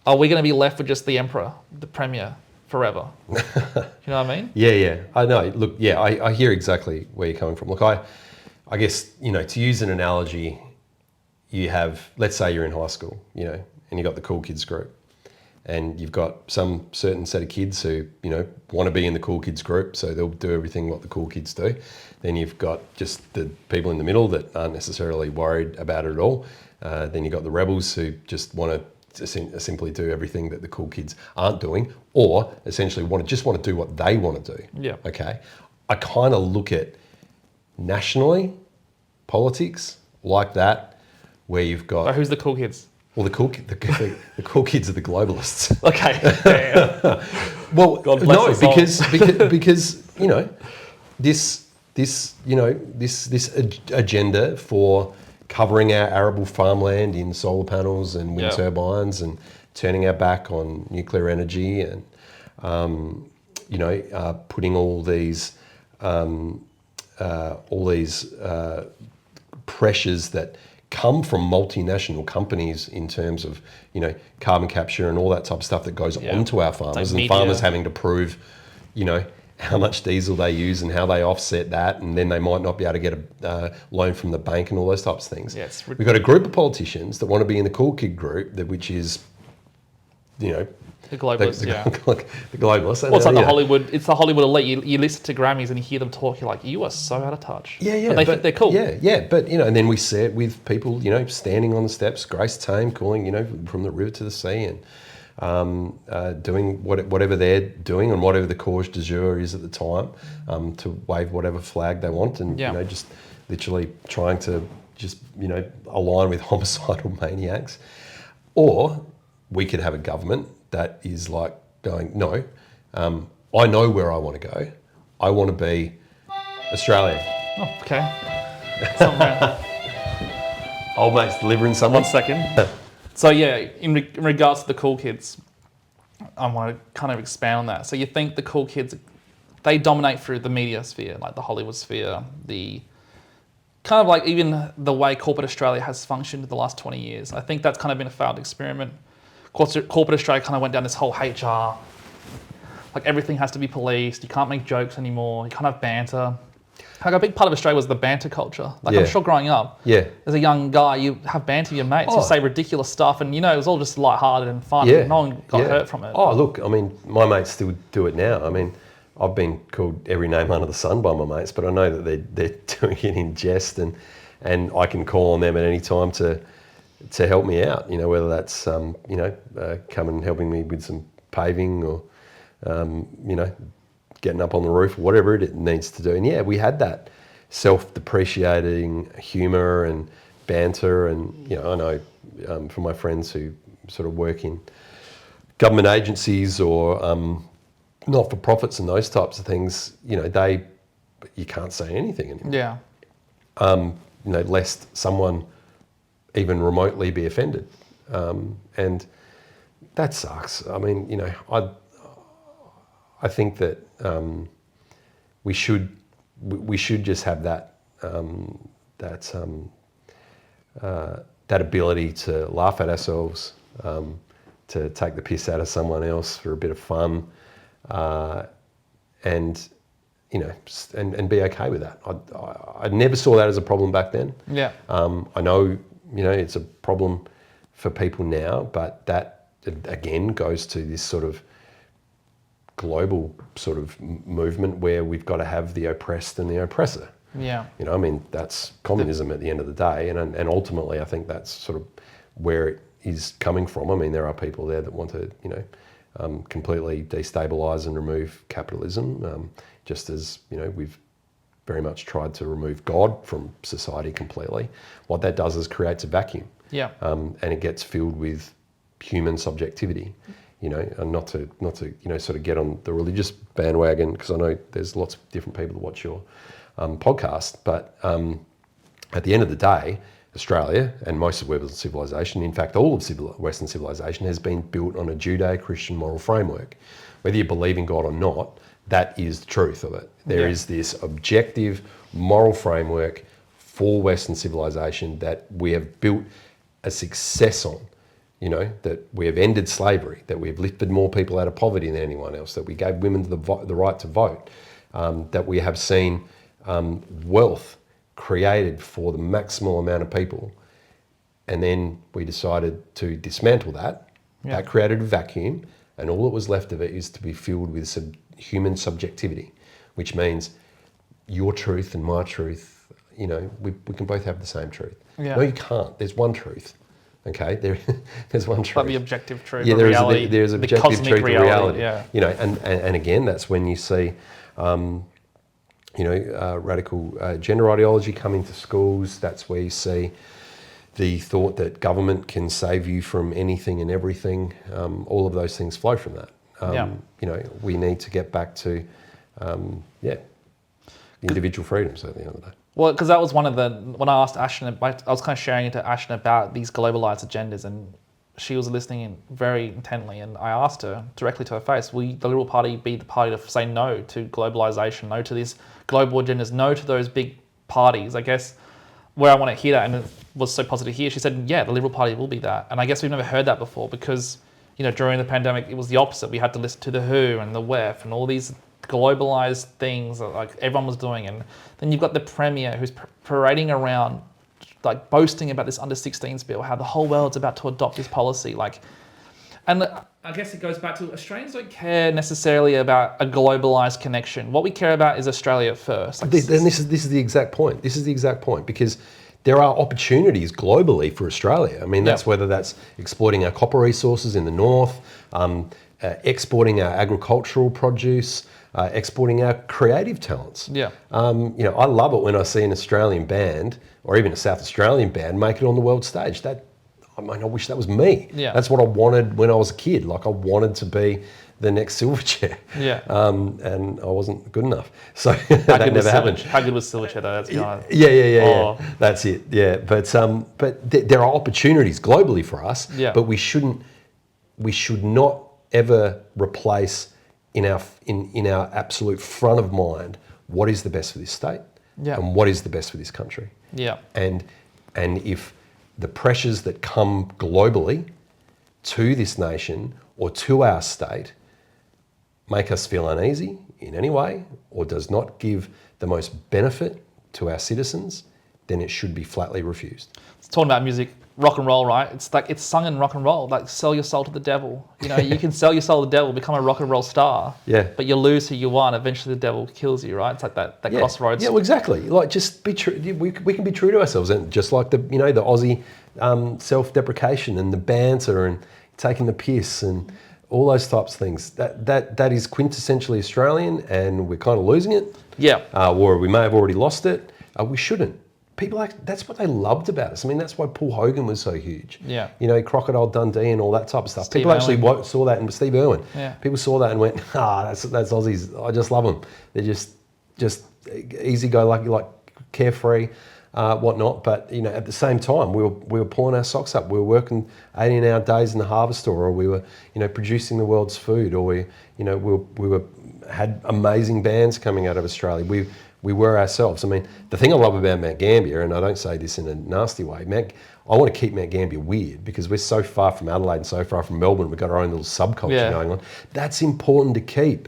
Are we going to be left with just the Emperor, the Premier, forever? You know what I mean? Yeah. I know. Look, I hear exactly where you're coming from. Look, I guess, to use an analogy, you have, let's say you're in high school, and you've got the cool kids group. And you've got some certain set of kids who, want to be in the cool kids group, so they'll do everything what the cool kids do. Then you've got just the people in the middle that aren't necessarily worried about it at all. Then you've got the rebels who just want to simply do everything that the cool kids aren't doing, or essentially want to do what they want to do. Yeah. Okay. I kind of look at nationally politics like that, where you've got. So who's the cool kids? Well, the cool kids are the globalists. Okay. Well, God bless because this agenda for covering our arable farmland in solar panels and wind turbines, and turning our back on nuclear energy and, putting all these pressures that come from multinational companies in terms of, carbon capture and all that type of stuff that goes onto our farmers, and farmers having to prove, how much diesel they use and how they offset that, and then they might not be able to get a loan from the bank and all those types of things. Yes. We've got a group of politicians that want to be in the cool kid group, which is, the globalists, the globalists. Well, it's like the Hollywood. It's the Hollywood elite. You listen to Grammys and you hear them talk. You're like, you are so out of touch. Yeah. But they think they're cool. Yeah. But and then we see it with people, standing on the steps, Grace Tame calling, from the river to the sea, and doing whatever they're doing and whatever the cause du jour is at the time, to wave whatever flag they want, and just literally trying to just align with homicidal maniacs, or we could have a government that is like going, no, I know where I want to go. I want to be Australian. Oh, okay. Old mate's delivering someone. 1 second. So yeah, in regards to the cool kids, I want to kind of expand on that. So you think the cool kids, they dominate through the media sphere, like the Hollywood sphere, the kind of like even the way corporate Australia has functioned in the last 20 years. I think that's kind of been a failed experiment. Corporate Australia kind of went down this whole HR, like everything has to be policed, you can't make jokes anymore, you can't have banter. Like a big part of Australia was the banter culture. Like I'm sure growing up, as a young guy, you have banter with your mates, you say ridiculous stuff, and it was all just lighthearted and fun. Yeah. No one got hurt from it. Oh, look, I mean, my mates still do it now. I mean, I've been called every name under the sun by my mates, but I know that they're doing it in jest, and I can call on them at any time to help me out, whether that's, come and helping me with some paving or, getting up on the roof or whatever it needs to do. And we had that self-depreciating humour and banter, and, I know from my friends who sort of work in government agencies or not-for-profits and those types of things, you can't say anything anymore. Yeah. Lest someone even remotely be offended, and that sucks. I mean, I think that we should just have that ability to laugh at ourselves, to take the piss out of someone else for a bit of fun, and be okay with that. I never saw that as a problem back then. Yeah. I know, it's a problem for people now, but that again goes to this sort of global sort of movement where we've got to have the oppressed and the oppressor. Yeah. That's communism at the end of the day, and ultimately I think that's sort of where it is coming from. I mean, there are people there that want to, completely destabilise and remove capitalism, just as, we've very much tried to remove God from society completely. What that does is creates a vacuum. Yeah. And it gets filled with human subjectivity, and not to sort of get on the religious bandwagon, because I know there's lots of different people that watch your podcast, but at the end of the day, Australia and most of Western civilization, in fact all of Western civilization, has been built on a Judeo-Christian moral framework. Whether you believe in God or not, that is the truth of it. There is this objective moral framework for Western civilization that we have built a success on. That we have ended slavery, that we have lifted more people out of poverty than anyone else, that we gave women the right to vote, that we have seen wealth created for the maximal amount of people. And then we decided to dismantle that. Yeah. That created a vacuum, and all that was left of it is to be filled with human subjectivity, which means your truth and my truth, we can both have the same truth. Yeah. No, you can't. There's one truth. Okay, there's one truth. Like the objective truth. Yeah, there's objective cosmic truth and reality. Yeah. And again, that's when you see, radical gender ideology come into schools. That's where you see the thought that government can save you from anything and everything. All of those things flow from that. We need to get back to, individual freedoms at the end of the day. Well, because that was one of when I asked Ashton, I was kind of sharing it to Ashton about these globalized agendas and she was listening in very intently, and I asked her directly to her face, will the Liberal Party be the party to say no to globalisation, no to these global agendas, no to those big parties? I guess where I want to hear that, and it was so positive here, she said, yeah, the Liberal Party will be that. And I guess we've never heard that before because, during the pandemic, it was the opposite. We had to listen to the WHO and the WEF and all these globalised things that like everyone was doing. And then you've got the Premier who's parading around like boasting about this under 16s bill, how the whole world's about to adopt this policy. And I guess it goes back to Australians don't care necessarily about a globalised connection. What we care about is Australia first. This is the exact point. This is the exact point because there are opportunities globally for Australia. I mean, that's whether that's exploiting our copper resources in the north, exporting our agricultural produce, exporting our creative talents. Yeah. I love it when I see an Australian band or even a South Australian band make it on the world stage. I wish that was me. Yeah. That's what I wanted when I was a kid. Like I wanted to be the next Silverchair. Yeah. And I wasn't good enough. So that never happened. How good was Silverchair though? That's Yeah. That's it. Yeah. But there are opportunities globally for us. Yeah. But we should not ever replace in our absolute front of mind what is the best for this state and what is the best for this country. Yeah. And if the pressures that come globally to this nation or to our state make us feel uneasy in any way or does not give the most benefit to our citizens, then it should be flatly refused. It's talking about music, rock and roll, right? It's like it's sung in rock and roll, like sell your soul to the devil. You can sell your soul to the devil, become a rock and roll star. Yeah. But you lose who you want. Eventually the devil kills you, right? It's like that crossroads. Yeah, well, exactly. Like just be true. We can be true to ourselves, and just like the Aussie self-deprecation and the banter and taking the piss and all those types of things. That is quintessentially Australian, and we're kind of losing it. Yeah. Or we may have already lost it. We shouldn't. People that's what they loved about us. I mean, that's why Paul Hogan was so huge. Yeah. Crocodile Dundee and all that type of stuff. Steve People Irwin. actually saw that, and Steve Irwin. Yeah. People saw that and went, that's Aussies. I just love them. They're just easy-go-lucky, like carefree, whatnot. But at the same time, we were pulling our socks up. We were working 18-hour days in the harvest store, or we were producing the world's food, or we had amazing bands coming out of Australia. We were ourselves. I mean, the thing I love about Mount Gambier, and I don't say this in a nasty way, I want to keep Mount Gambier weird because we're so far from Adelaide and so far from Melbourne. We've got our own little subculture going on. That's important to keep.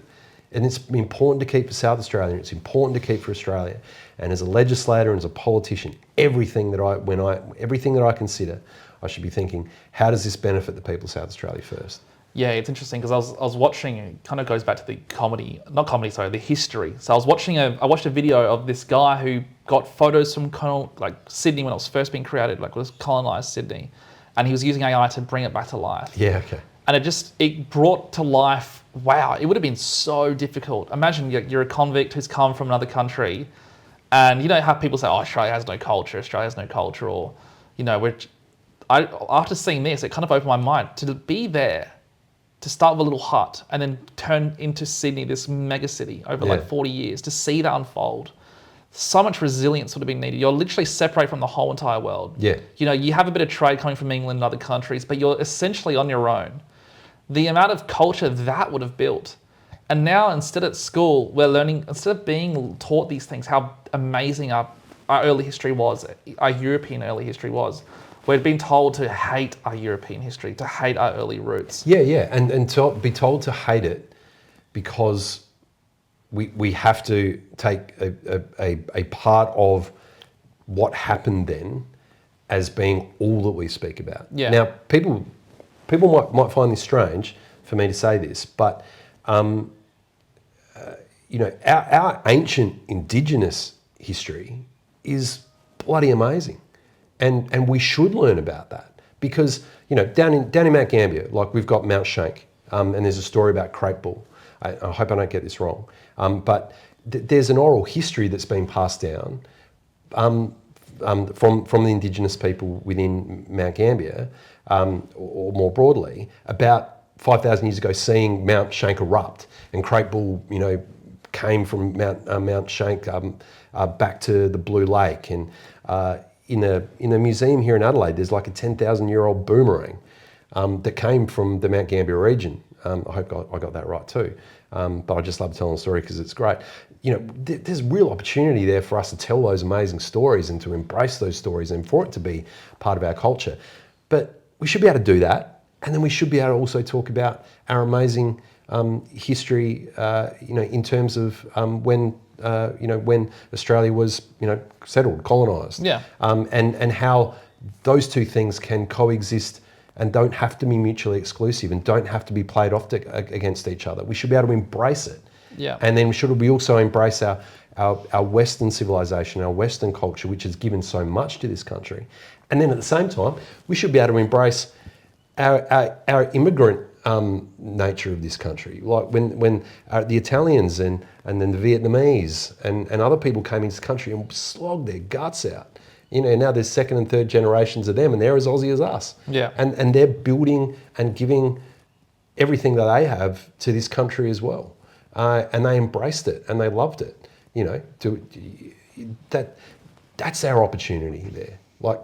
And it's important to keep for South Australia. It's important to keep for Australia. And as a legislator and as a politician, everything that I consider, I should be thinking, how does this benefit the people of South Australia first? Yeah, it's interesting because I was watching, it kind of goes back to the history. So I watched a video of this guy who got photos from Sydney when it was first being created, like it was colonised Sydney. And he was using AI to bring it back to life. Yeah, okay. And it brought to life, wow, it would have been so difficult. Imagine you're a convict who's come from another country and how people say, Australia has no culture, or, after seeing this, it kind of opened my mind to be there, to start with a little hut and then turn into Sydney, this mega city over 40 years, to see that unfold. So much resilience would have been needed. You're literally separated from the whole entire world. Yeah. You have a bit of trade coming from England and other countries, but you're essentially on your own. The amount of culture that would have built. And now instead at school, instead of being taught these things, how amazing our early history was, our European early history was, we've been told to hate our European history, to hate our early roots. Yeah, and to be told to hate it because we have to take a part of what happened then as being all that we speak about. Yeah. Now, people might find this strange for me to say this, but our ancient Indigenous history is bloody amazing. And we should learn about that because, down in Mount Gambier, like we've got Mount Shank, and there's a story about Crepe Bull. I hope I don't get this wrong. But there's an oral history that's been passed down from the Indigenous people within Mount Gambier, or more broadly, about 5,000 years ago, seeing Mount Shank erupt, and Crepe Bull, came from Mount Shank back to the Blue Lake, and in a museum here in Adelaide, there's like a 10,000-year-old boomerang that came from the Mount Gambier region. I hope I got that right too. But I just love telling the story because it's great. There's real opportunity there for us to tell those amazing stories and to embrace those stories and for it to be part of our culture. But we should be able to do that. And then we should be able to also talk about our amazing history, in terms of when Australia was, settled, colonised. Yeah. And how those two things can coexist and don't have to be mutually exclusive and don't have to be played off against each other. We should be able to embrace it. Yeah. And then should we also embrace our Western civilization, our Western culture, which has given so much to this country. And then at the same time, we should be able to embrace our immigrant nature of this country. Like when the Italians and then the Vietnamese and other people came into this country and slogged their guts out. Now there's second and third generations of them and they're as Aussie as us. Yeah. And they're building and giving everything that they have to this country as well. And they embraced it and they loved it. That's our opportunity there. Like,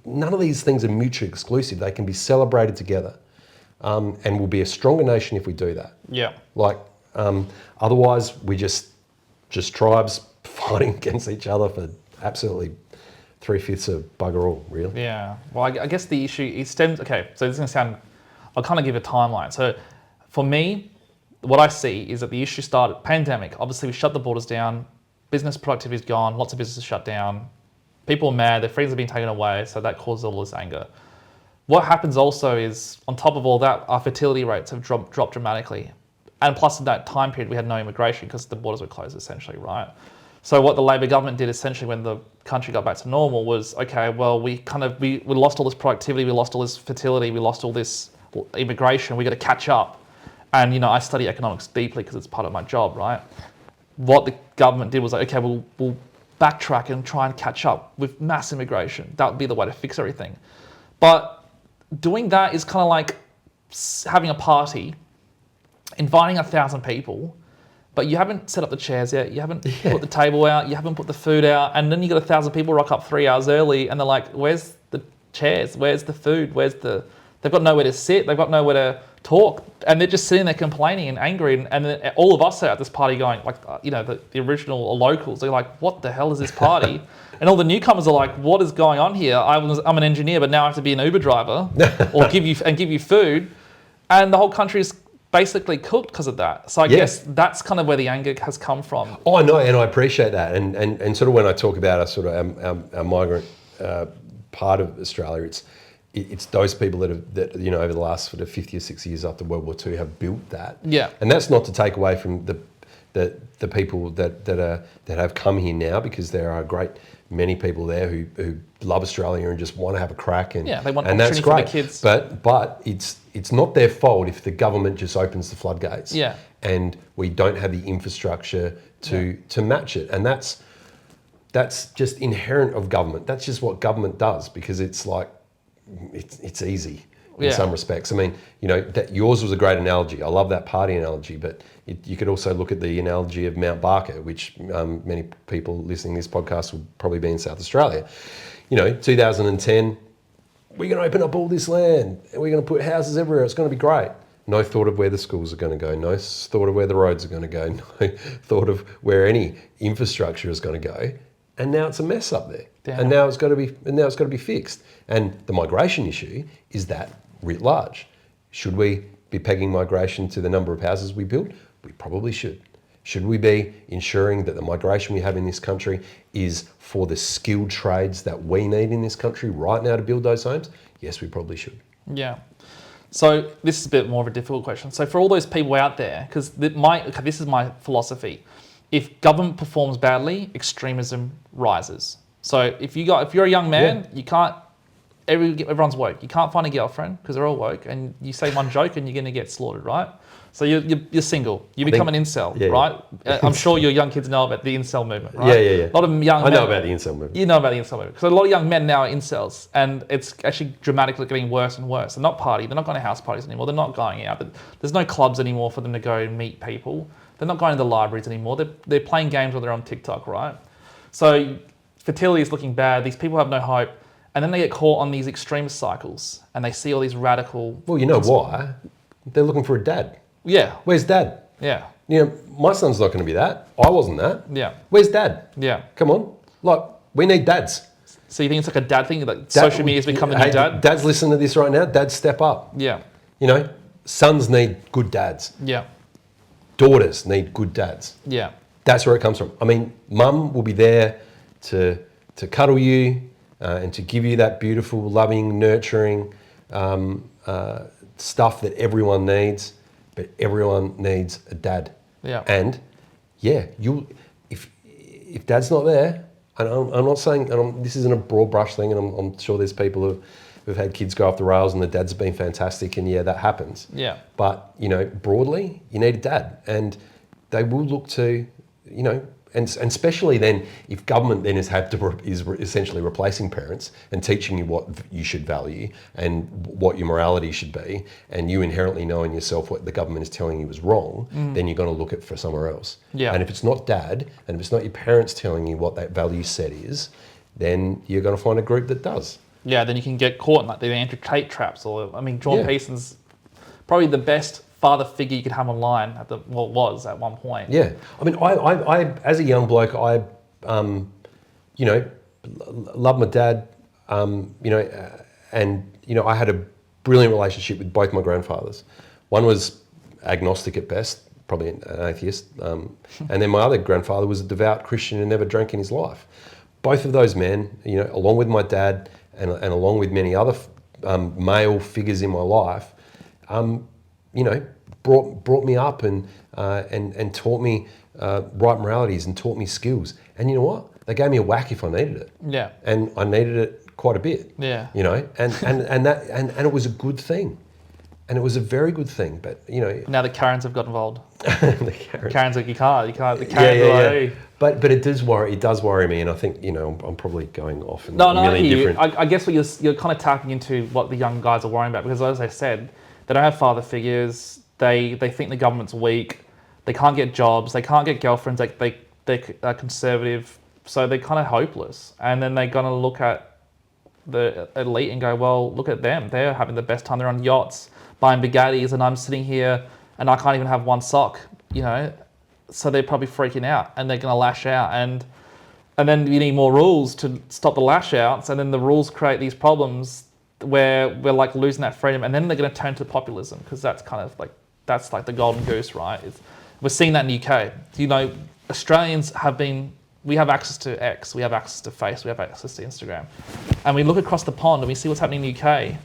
none of these things are mutually exclusive. They can be celebrated together, and we'll be a stronger nation if we do that. Yeah. Otherwise, we just tribes fighting against each other for absolutely 3/5 of bugger all, really. Yeah. Well, I guess the issue stems. Okay, so this is going to sound. I'll kind of give a timeline. So, for me, what I see is that the issue started pandemic. Obviously, we shut the borders down. Business productivity is gone. Lots of businesses shut down. People are mad. Their freedoms have been taken away. So that causes all this anger. What happens also is, on top of all that, our fertility rates have dropped dramatically. And plus, in that time period, we had no immigration because the borders were closed, essentially, right? So what the Labor government did, essentially, when the country got back to normal was, okay, well, we lost all this productivity, we lost all this fertility, we lost all this immigration, we got to catch up. And, I study economics deeply because it's part of my job, right? What the government did was like, okay, we'll backtrack and try and catch up with mass immigration. That would be the way to fix everything. But doing that is kind of like having a party, inviting 1,000 people, but you haven't set up the chairs yet, you haven't put the table out, you haven't put the food out, and then you got 1,000 people rock up 3 hours early and they're like, where's the chairs? Where's the food? They've got nowhere to sit, they've got nowhere to talk, and they're just sitting there complaining and angry, and then all of us are at this party going, like, the original locals, they're like, what the hell is this party? And all the newcomers are like, what is going on here? I'm an engineer, but now I have to be an Uber driver or give you food. And the whole country is basically cooked because of that. So I guess that's kind of where the anger has come from. Oh, I know, and I appreciate that. And sort of when I talk about our migrant part of Australia, it's those people that over the last sort of 50 or 60 years after World War II have built that. Yeah. And that's not to take away from the people that have come here now, because there are a great many people there who love Australia and just want to have a crack, and they want and that's opportunity great. for the kids. But it's not their fault if the government just opens the floodgates. Yeah. And we don't have the infrastructure to match it, and that's just inherent of government. That's just what government does, because it's like it's easy in some respects. I mean, that yours was a great analogy. I love that party analogy, but you could also look at the analogy of Mount Barker, which many people listening to this podcast will probably be in South Australia. 2010, we're going to open up all this land and we're going to put houses everywhere. It's going to be great. No thought of where the schools are going to go. No thought of where the roads are going to go. No thought of where any infrastructure is going to go. And now it's a mess up there. Damn. And now it's got to be fixed. And the migration issue is that writ large. Should we be pegging migration to the number of houses we build? We probably should. Should we be ensuring that the migration we have in this country is for the skilled trades that we need in this country right now to build those homes? Yes, we probably should. Yeah. So this is a bit more of a difficult question. So for all those people out there, because this is my philosophy. If government performs badly, extremism rises. So if you're a young man, you can't. Everyone's woke. You can't find a girlfriend because they're all woke, and you say one joke and you're going to get slaughtered, right? So you're single. You become an incel, right? I'm sure your young kids know about the incel movement, right? Yeah. A lot of young men. I know about the incel movement. You know about the incel movement. Because a lot of young men now are incels, and it's actually dramatically getting worse and worse. They're not partying. They're not going to house parties anymore. They're not going out. There's no clubs anymore for them to go and meet people. They're not going to the libraries anymore. They're playing games when they're on TikTok, right? So fertility is looking bad. These people have no hope. And then they get caught on these extremist cycles and they see all these radical... Well, you know why? They're looking for a dad. Yeah. Where's dad? Yeah. You know, my son's not going to be that. I wasn't that. Yeah. Where's dad? Yeah. Come on. Like, we need dads. So you think it's like a dad thing? Like social media has become the new dad? Dads listen to this right now. Dads step up. Yeah. You know, sons need good dads. Yeah. Daughters need good dads. Yeah. That's where it comes from. I mean, mum will be there to cuddle you and to give you that beautiful, loving, nurturing stuff that everyone needs, but everyone needs a dad. Yeah. And yeah, if dad's not there, and I'm not saying, and this isn't a broad brush thing, and I'm sure there's people who've had kids go off the rails and the dads have been fantastic, and yeah, that happens. Yeah. But, you know, broadly, you need a dad, and they will look to, you know, and especially then if government then is essentially replacing parents and teaching you what you should value and what your morality should be, and you inherently know in yourself what the government is telling you is wrong, then you're going to look at for somewhere else. Yeah. And if it's not dad, and if it's not your parents telling you what that value set is, then you're going to find a group that does. Yeah, then you can get caught in like the Andrew Tate traps, or I mean, Jordan Yeah. Peterson's probably the best father figure you could have online was at one point. Yeah, I mean, I as a young bloke, you know, loved my dad, you know, and you know, I had a brilliant relationship with both my grandfathers. One was agnostic at best, probably an atheist, and then my other grandfather was a devout Christian and never drank in his life. Both of those men, you know, along with my dad and along with many other male figures in my life, you know, brought me up and taught me right moralities and taught me skills. And you know what? They gave me a whack if I needed it. Yeah. And I needed it quite a bit. Yeah. You know, and it was a good thing. And it was a very good thing. But you know, Now the Karens have got involved. the Karen. Karen's like, you can't. The Karens are like, hey. But it does worry me, and I think, you know, I'm probably going off in No, a million I hear you. different. I guess what you're kind of tapping into what the young guys are worrying about, because as I said, they don't have father figures. They think the government's weak. They can't get jobs. They can't get girlfriends. They're conservative, so they're kind of hopeless. And then they're gonna look at the elite and go, well, look at them. They're having the best time. They're on yachts, buying Bugattis, and I'm sitting here and I can't even have one sock. You know, so they're probably freaking out and they're gonna lash out. And then you need more rules to stop the lash outs, and then the rules create these problems where we're like losing that freedom, and then they're going to turn to populism, because that's kind of like, that's like the golden goose, right? We're seeing that in the UK. You know, Australians we have access to X, we have access to Face, we have access to Instagram, and we look across the pond and we see what's happening in the UK,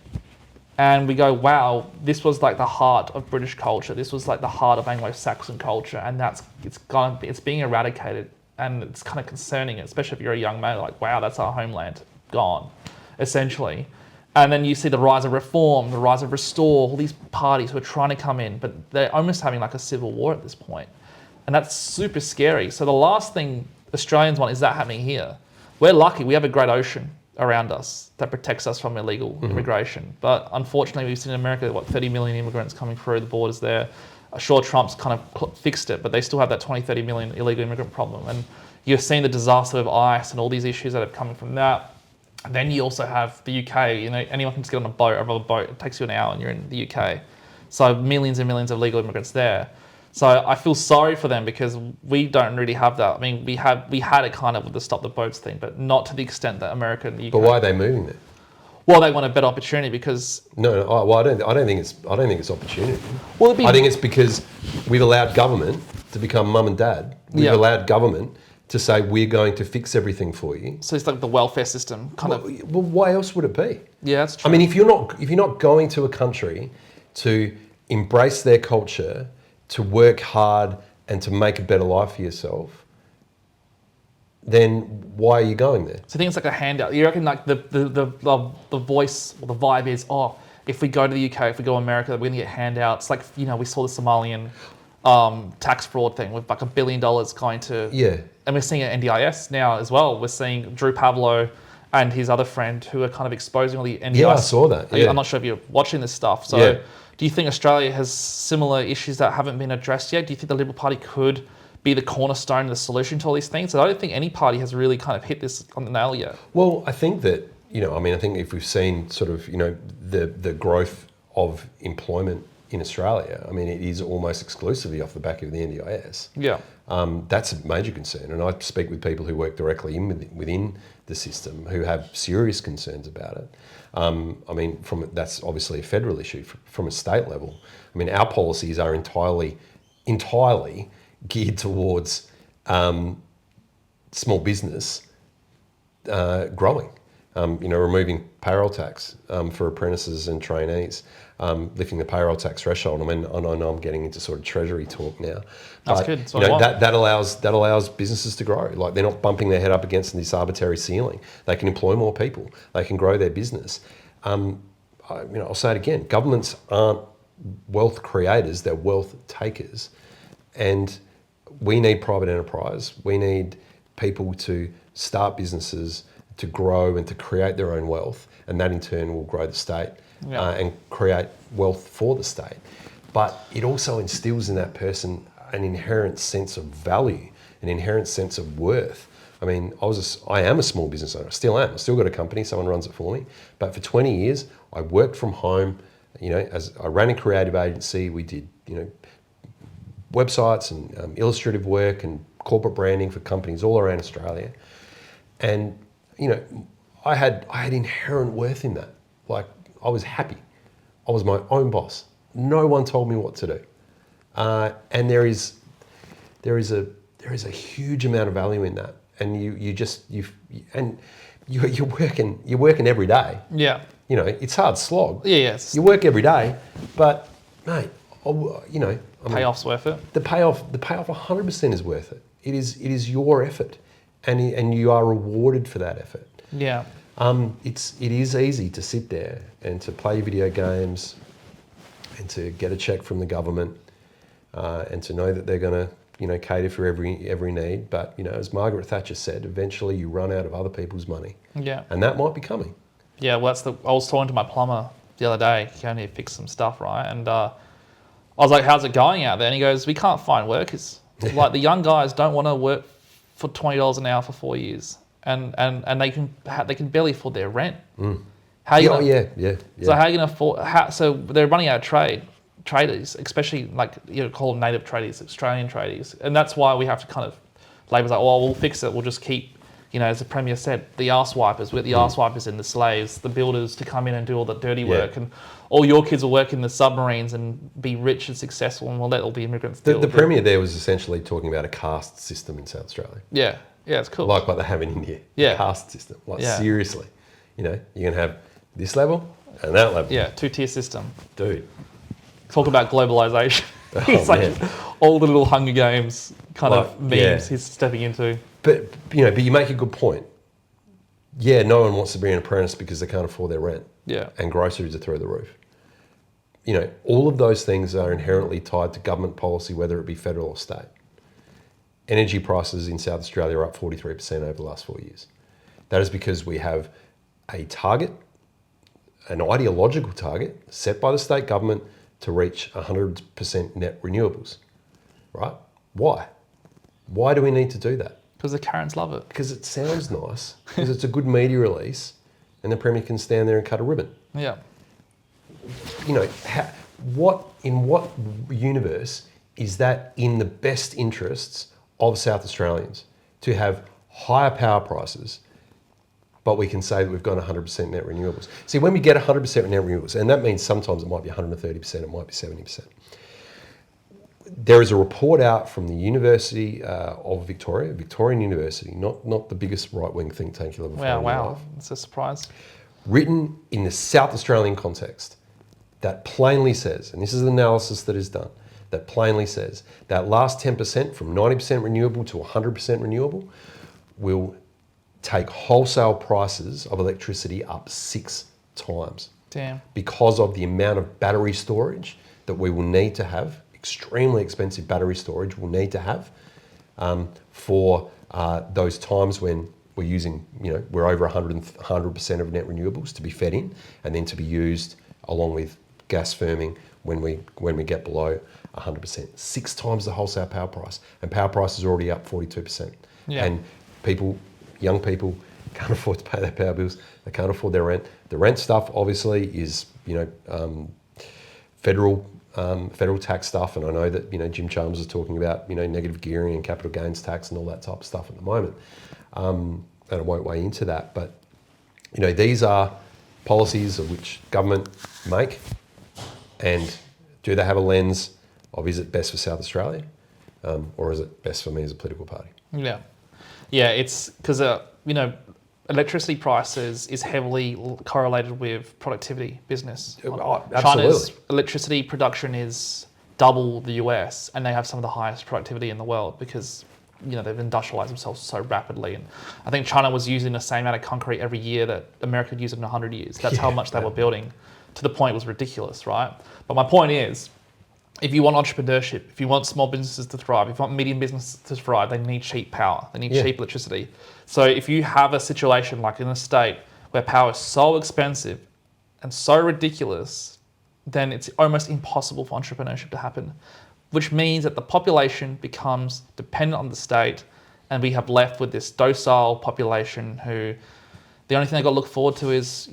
and we go, wow, this was like the heart of British culture, this was like the heart of Anglo-Saxon culture, and it's being eradicated, and it's kind of concerning, especially if you're a young male, like, wow, that's our homeland gone, essentially. And then you see the rise of Reform, the rise of Restore, all these parties who are trying to come in, but they're almost having like a civil war at this point. And that's super scary. So the last thing Australians want is that happening here. We're lucky, we have a great ocean around us that protects us from illegal immigration. But unfortunately, we've seen in America, 30 million immigrants coming through the borders there. Sure, Trump's kind of fixed it, but they still have that 30 million illegal immigrant problem. And you're seeing the disaster of ICE and all these issues that have come from that. And then you also have the UK, you know, anyone can just get on a boat, over a boat, it takes you an hour and you're in the UK. So millions and millions of legal immigrants there. So I feel sorry for them, because we don't really have that. I mean, we had it kind of with the Stop the Boats thing, but not to the extent that America and the UK. But why are they moving there? Well, they want a better opportunity because... No, well, I don't think it's opportunity. Well, I think it's because we've allowed government to become mum and dad. We've allowed government to say, we're going to fix everything for you. So it's like the welfare system kind of... Well, why else would it be? Yeah, that's true. I mean, if you're not going to a country to embrace their culture, to work hard and to make a better life for yourself, then why are you going there? So I think it's like a handout. You reckon like the voice or the vibe is, oh, if we go to the UK, if we go to America, we're going to get handouts. Like, you know, we saw the Somalian tax fraud thing with like $1 billion going to... Yeah. And we're seeing it at NDIS now as well. We're seeing Drew Pavlo and his other friend who are kind of exposing all the NDIS. Yeah, I saw that. Yeah. I'm not sure if you're watching this stuff. So do you think Australia has similar issues that haven't been addressed yet? Do you think the Liberal Party could be the cornerstone of the solution to all these things? So I don't think any party has really kind of hit this on the nail yet. Well, I think that, I mean, I think if we've seen sort of, the growth of employment in Australia, I mean, it is almost exclusively off the back of the NDIS. Yeah. That's a major concern. And I speak with people who work directly within the system who have serious concerns about it. I mean, that's obviously a federal issue. From a state level, I mean, our policies are entirely geared towards small business growing. Removing payroll tax for apprentices and trainees, lifting the payroll tax threshold. I mean, I know I'm getting into sort of treasury talk now. That's but, good. So that allows businesses to grow. Like, they're not bumping their head up against this arbitrary ceiling. They can employ more people. They can grow their business. I'll say it again. Governments aren't wealth creators; they're wealth takers, and we need private enterprise. We need people to start businesses, to grow and to create their own wealth, and that in turn will grow the state and create wealth for the state. But it also instills in that person an inherent sense of value, an inherent sense of worth. I mean, I am a small business owner. I still am. I still got a company. Someone runs it for me. But for 20 years, I worked from home. As I ran a creative agency, we did, websites and illustrative work and corporate branding for companies all around Australia. And I had inherent worth in that. Like, I was happy. I was my own boss. No one told me what to do. And there is a huge amount of value in that. And you're working every day. Yeah. It's hard slog. Yeah. Yes. You work every day, but mate, Payoff's worth it. The payoff 100% is worth it. It is your effort. And you are rewarded for that effort. Yeah. It is easy to sit there and to play video games and to get a check from the government and to know that they're going to cater for every need. But as Margaret Thatcher said, eventually you run out of other people's money. Yeah. And that might be coming. Yeah. Well, I was talking to my plumber the other day. He came here to fix some stuff, right? And I was like, "How's it going out there?" And he goes, "We can't find workers. Like, the young guys don't want to work for $20 an hour for 4 years, and they can barely afford their rent." How you gonna, So how are you going to afford? So they're running out of traders, especially call them native tradies, Australian tradies, and that's why we have to kind of, Labor's like, "Well, we'll fix it. We'll just keep, as the Premier said, the arse wipers. We've got the arse wipers and the slaves, the builders to come in and do all the dirty work, and all your kids will work in the submarines and be rich and successful, and we'll let all the immigrants do the Premier there was essentially talking about a caste system in South Australia. Yeah, it's cool. Like what they have in India. Yeah. A caste system. Seriously. You're going to have this level and that level. Yeah, 2-tier system. Dude. Talk about globalization. It's like all the little Hunger Games kind of memes he's stepping into. But you make a good point. Yeah, no one wants to be an apprentice because they can't afford their rent. Yeah. And groceries are through the roof. All of those things are inherently tied to government policy, whether it be federal or state. Energy prices in South Australia are up 43% over the last 4 years. That is because we have a target, an ideological target set by the state government to reach 100% net renewables, right? Why? Why do we need to do that? Because the Karens love it. Because it sounds nice, because it's a good media release, and the Premier can stand there and cut a ribbon. Yeah. In what universe is that in the best interests of South Australians to have higher power prices, but we can say that we've got 100% net renewables? See, when we get 100% net renewables, and that means sometimes it might be 130%, it might be 70%. There is a report out from the University of Victoria, Victorian University, not the biggest right-wing think tank you'll ever find in your life. It's a surprise. Written in the South Australian context, that plainly says, and this is the analysis that is done, that plainly says that last 10% from 90% renewable to 100% renewable will take wholesale prices of electricity up 6 times. Damn. Because of the amount of battery storage that we will need to have, extremely expensive battery storage we'll need to have for those times when we're using, we're over 100% of net renewables to be fed in and then to be used along with gas firming when we get below 100%. 6 times the wholesale power price, and power price is already up 42%. Yeah. And young people can't afford to pay their power bills, they can't afford their rent. The rent stuff obviously is, federal tax stuff, and I know that Jim Chalmers is talking about negative gearing and capital gains tax and all that type of stuff at the moment, and I won't weigh into that, but these are policies of which government make, and do they have a lens of is it best for South Australia, or is it best for me as a political party? Yeah, it's because electricity prices is heavily correlated with productivity, business. Absolutely. China's electricity production is double the US, and they have some of the highest productivity in the world because they've industrialized themselves so rapidly. And I think China was using the same amount of concrete every year that America could use in 100 years. That's how much they were building, to the point it was ridiculous, right? But my point is, if you want entrepreneurship, if you want small businesses to thrive, if you want medium businesses to thrive, they need cheap power. They need cheap electricity. So if you have a situation like in a state where power is so expensive and so ridiculous, then it's almost impossible for entrepreneurship to happen, which means that the population becomes dependent on the state, and we have left with this docile population who the only thing they've got to look forward to is,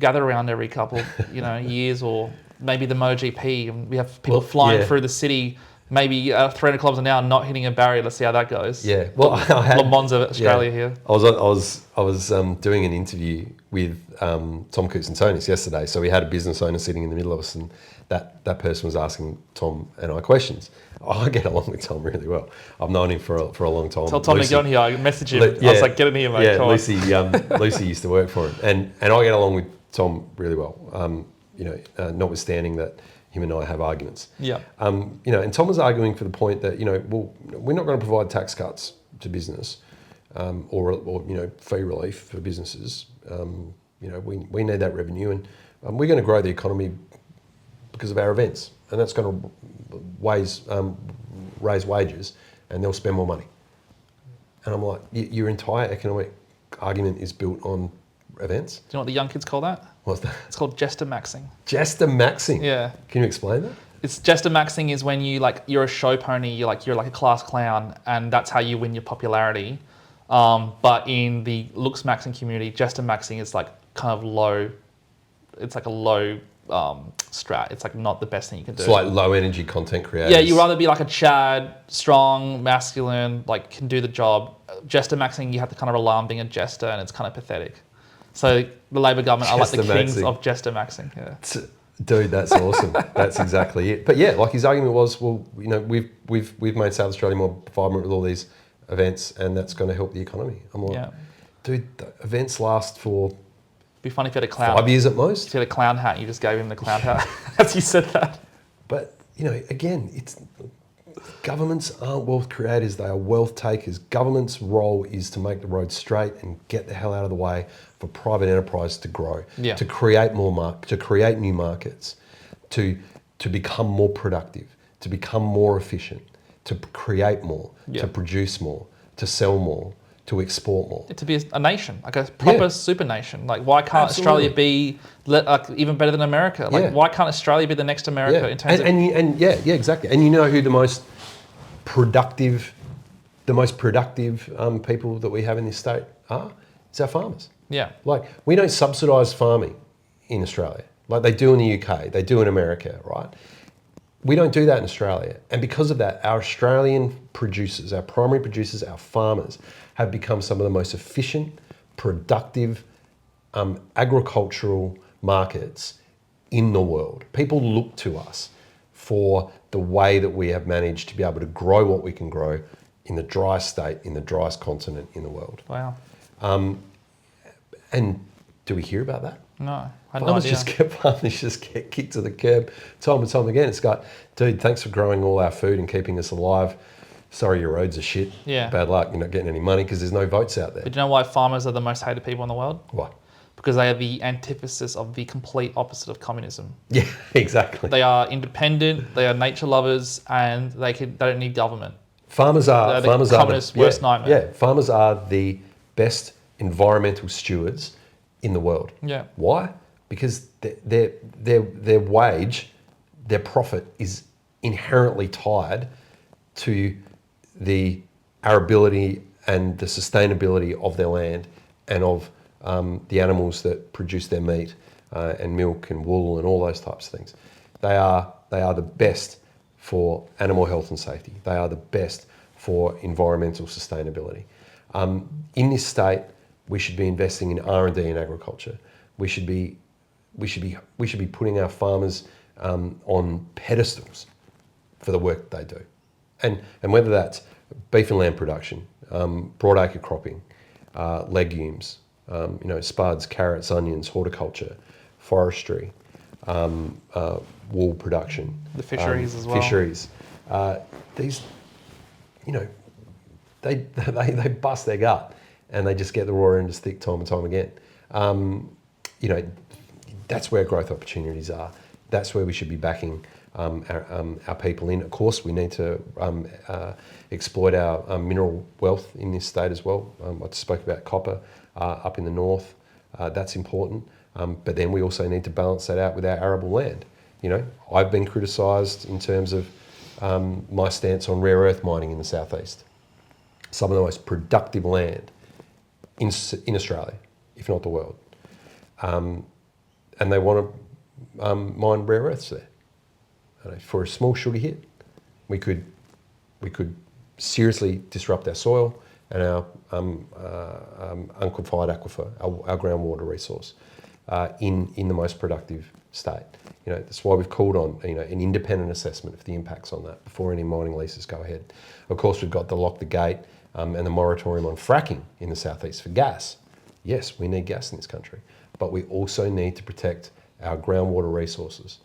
gather around every couple, years, or maybe the MotoGP, and we have people flying through the city, maybe 300 kilometers an hour, not hitting a barrier. Let's see how that goes. Yeah, well, I had Le Mans of Australia here. I was doing an interview with Tom Koutsantonis yesterday. So we had a business owner sitting in the middle of us, and that person was asking Tom and I questions. I get along with Tom really well. I've known him for a long time. Tell Tom to get on here. I messaged him. I was like, get in here, mate. Yeah, Lucy used to work for him, and I get along with Tom really well. Notwithstanding that him and I have arguments. Yeah. And Tom was arguing for the point that we're not going to provide tax cuts to business, or fee relief for businesses. We need that revenue, and we're going to grow the economy because of our events, and that's going to raise wages, and they'll spend more money. And I'm like, your entire economic argument is built on events. Do you know what the young kids call that? What's that? It's called jester maxing. Jester maxing? Yeah. Can you explain that? It's jester maxing is when you're a show pony, you're like a class clown, and that's how you win your popularity. But in the looks maxing community, jester maxing is like kind of low. It's like a low strat. It's like not the best thing you can do. It's like low energy content creators. Yeah, you'd rather be like a Chad, strong, masculine, like can do the job. Jester maxing, you have to kind of rely on being a jester, and it's kind of pathetic. So the Labor government are like the kings of jester maxing. Yeah. Dude, that's awesome. That's exactly it. But yeah, like his argument was, well, we've made South Australia more vibrant with all these events, and that's going to help the economy. I'm like, dude, the events last for... It'd be funny if you had a clown. 5 years at most. If you had a clown hat, you just gave him the clown hat as you said that. But again, it's governments aren't wealth creators; they are wealth takers. Government's role is to make the road straight and get the hell out of the way for private enterprise to grow, to create to create new markets, to become more productive, to become more efficient, to create more, to produce more, to sell more, to export more. To be a nation, like a proper super nation. Like, why can't Australia be even better than America? Like, why can't Australia be the next America in terms of... Exactly. And you know who the most productive people that we have in this state are? It's our farmers. Yeah. Like, we don't subsidise farming in Australia like they do in the UK, they do in America, right? We don't do that in Australia. And because of that, our Australian producers, our primary producers, our farmers, have become some of the most efficient, productive agricultural markets in the world. People look to us for the way that we have managed to be able to grow what we can grow in the driest state, in the driest continent in the world. Wow. And do we hear about that? No, I had Farmers just get kicked to the curb time and time again. It's got, dude, thanks for growing all our food and keeping us alive. Sorry, your roads are shit. Yeah. Bad luck. You're not getting any money because there's no votes out there. But do you know why farmers are the most hated people in the world? Why? Because they are the antithesis of the complete opposite of communism. Yeah, exactly. They are independent, they are nature lovers, and they don't need government. Farmers are communist worst nightmare. Yeah, farmers are the best environmental stewards in the world. Yeah. Why? Because their wage, their profit is inherently tied to the arability and the sustainability of their land and of the animals that produce their meat and milk and wool and all those types of things. They are the best for animal health and safety. They are the best for environmental sustainability. In this state, we should be investing in R&D in agriculture. We should be putting our farmers on pedestals for the work they do, and whether that's beef and lamb production, broadacre cropping, legumes, spuds, carrots, onions, horticulture, forestry, wool production, the fisheries as well. Fisheries, these, they bust their gut and they just get the raw end of the stick time and time again. That's where growth opportunities are. That's where we should be backing our people in. Of course, we need to exploit our mineral wealth in this state as well. I just spoke about copper up in the north. That's important. But then we also need to balance that out with our arable land. I've been criticised in terms of my stance on rare earth mining in the southeast. Some of the most productive land in Australia, if not the world. And they want to mine rare earths there. For a small sugar hit, we could seriously disrupt our soil and our unqualified aquifer, our groundwater resource, in the most productive state. That's why we've called on an independent assessment of the impacts on that before any mining leases go ahead. Of course, we've got the lock the gate and the moratorium on fracking in the southeast for gas. Yes, we need gas in this country, but we also need to protect our groundwater resources.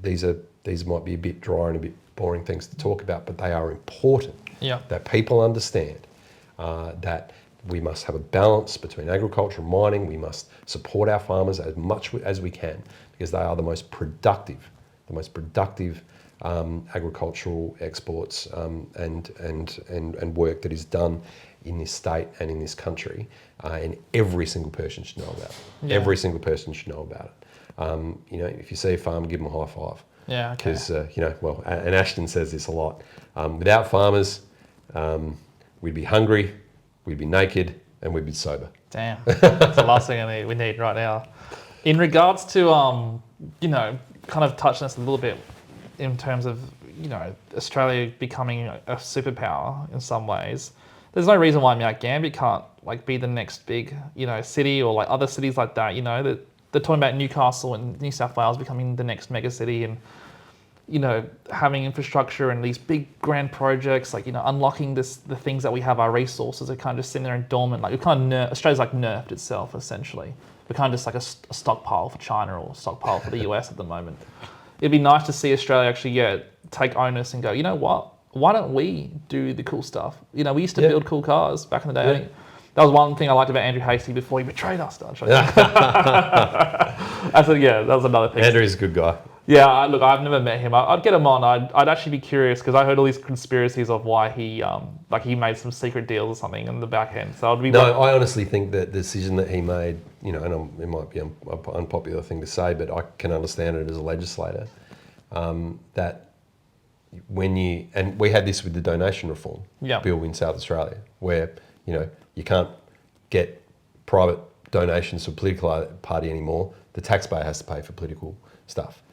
These might be a bit dry and a bit boring things to talk about, but they are important. Yeah. That people understand that we must have a balance between agriculture and mining. We must support our farmers as much as we can because they are the most productive agricultural exports and work that is done in this state and in this country, and every single person should know about it. Yeah. Every single person should know about it. If you see a farmer, give them a high five. Yeah, okay. Because, and Ashton says this a lot. Without farmers, we'd be hungry, we'd be naked, and we'd be sober. Damn, that's the last thing we need right now. In regards to, kind of touching this a little bit in terms of, Australia becoming a superpower in some ways, there's no reason why Mount Gambier can't be the next big, city or other cities like that. They're talking about Newcastle and New South Wales becoming the next mega city and, having infrastructure and these big grand projects, unlocking the things that we have, our resources are kind of just sitting there in dormant. Australia's nerfed itself, essentially. We're kind of just a stockpile for China or a stockpile for the US at the moment. It'd be nice to see Australia actually, take onus and go, you know what? Why don't we do the cool stuff? We used to build cool cars back in the day. Yeah. That was one thing I liked about Andrew Hastie before he betrayed us. I said, that was another thing. Andrew's a good guy. Yeah, look, I've never met him. I'd get him on. I'd actually be curious because I heard all these conspiracies of why he, he made some secret deals or something in the back end. So I'd be. No, I honestly think that the decision that he made, and it might be an unpopular thing to say, but I can understand it as a legislator, that and we had this with the donation reform bill in South Australia, where you can't get private donations to a political party anymore. The taxpayer has to pay for political stuff.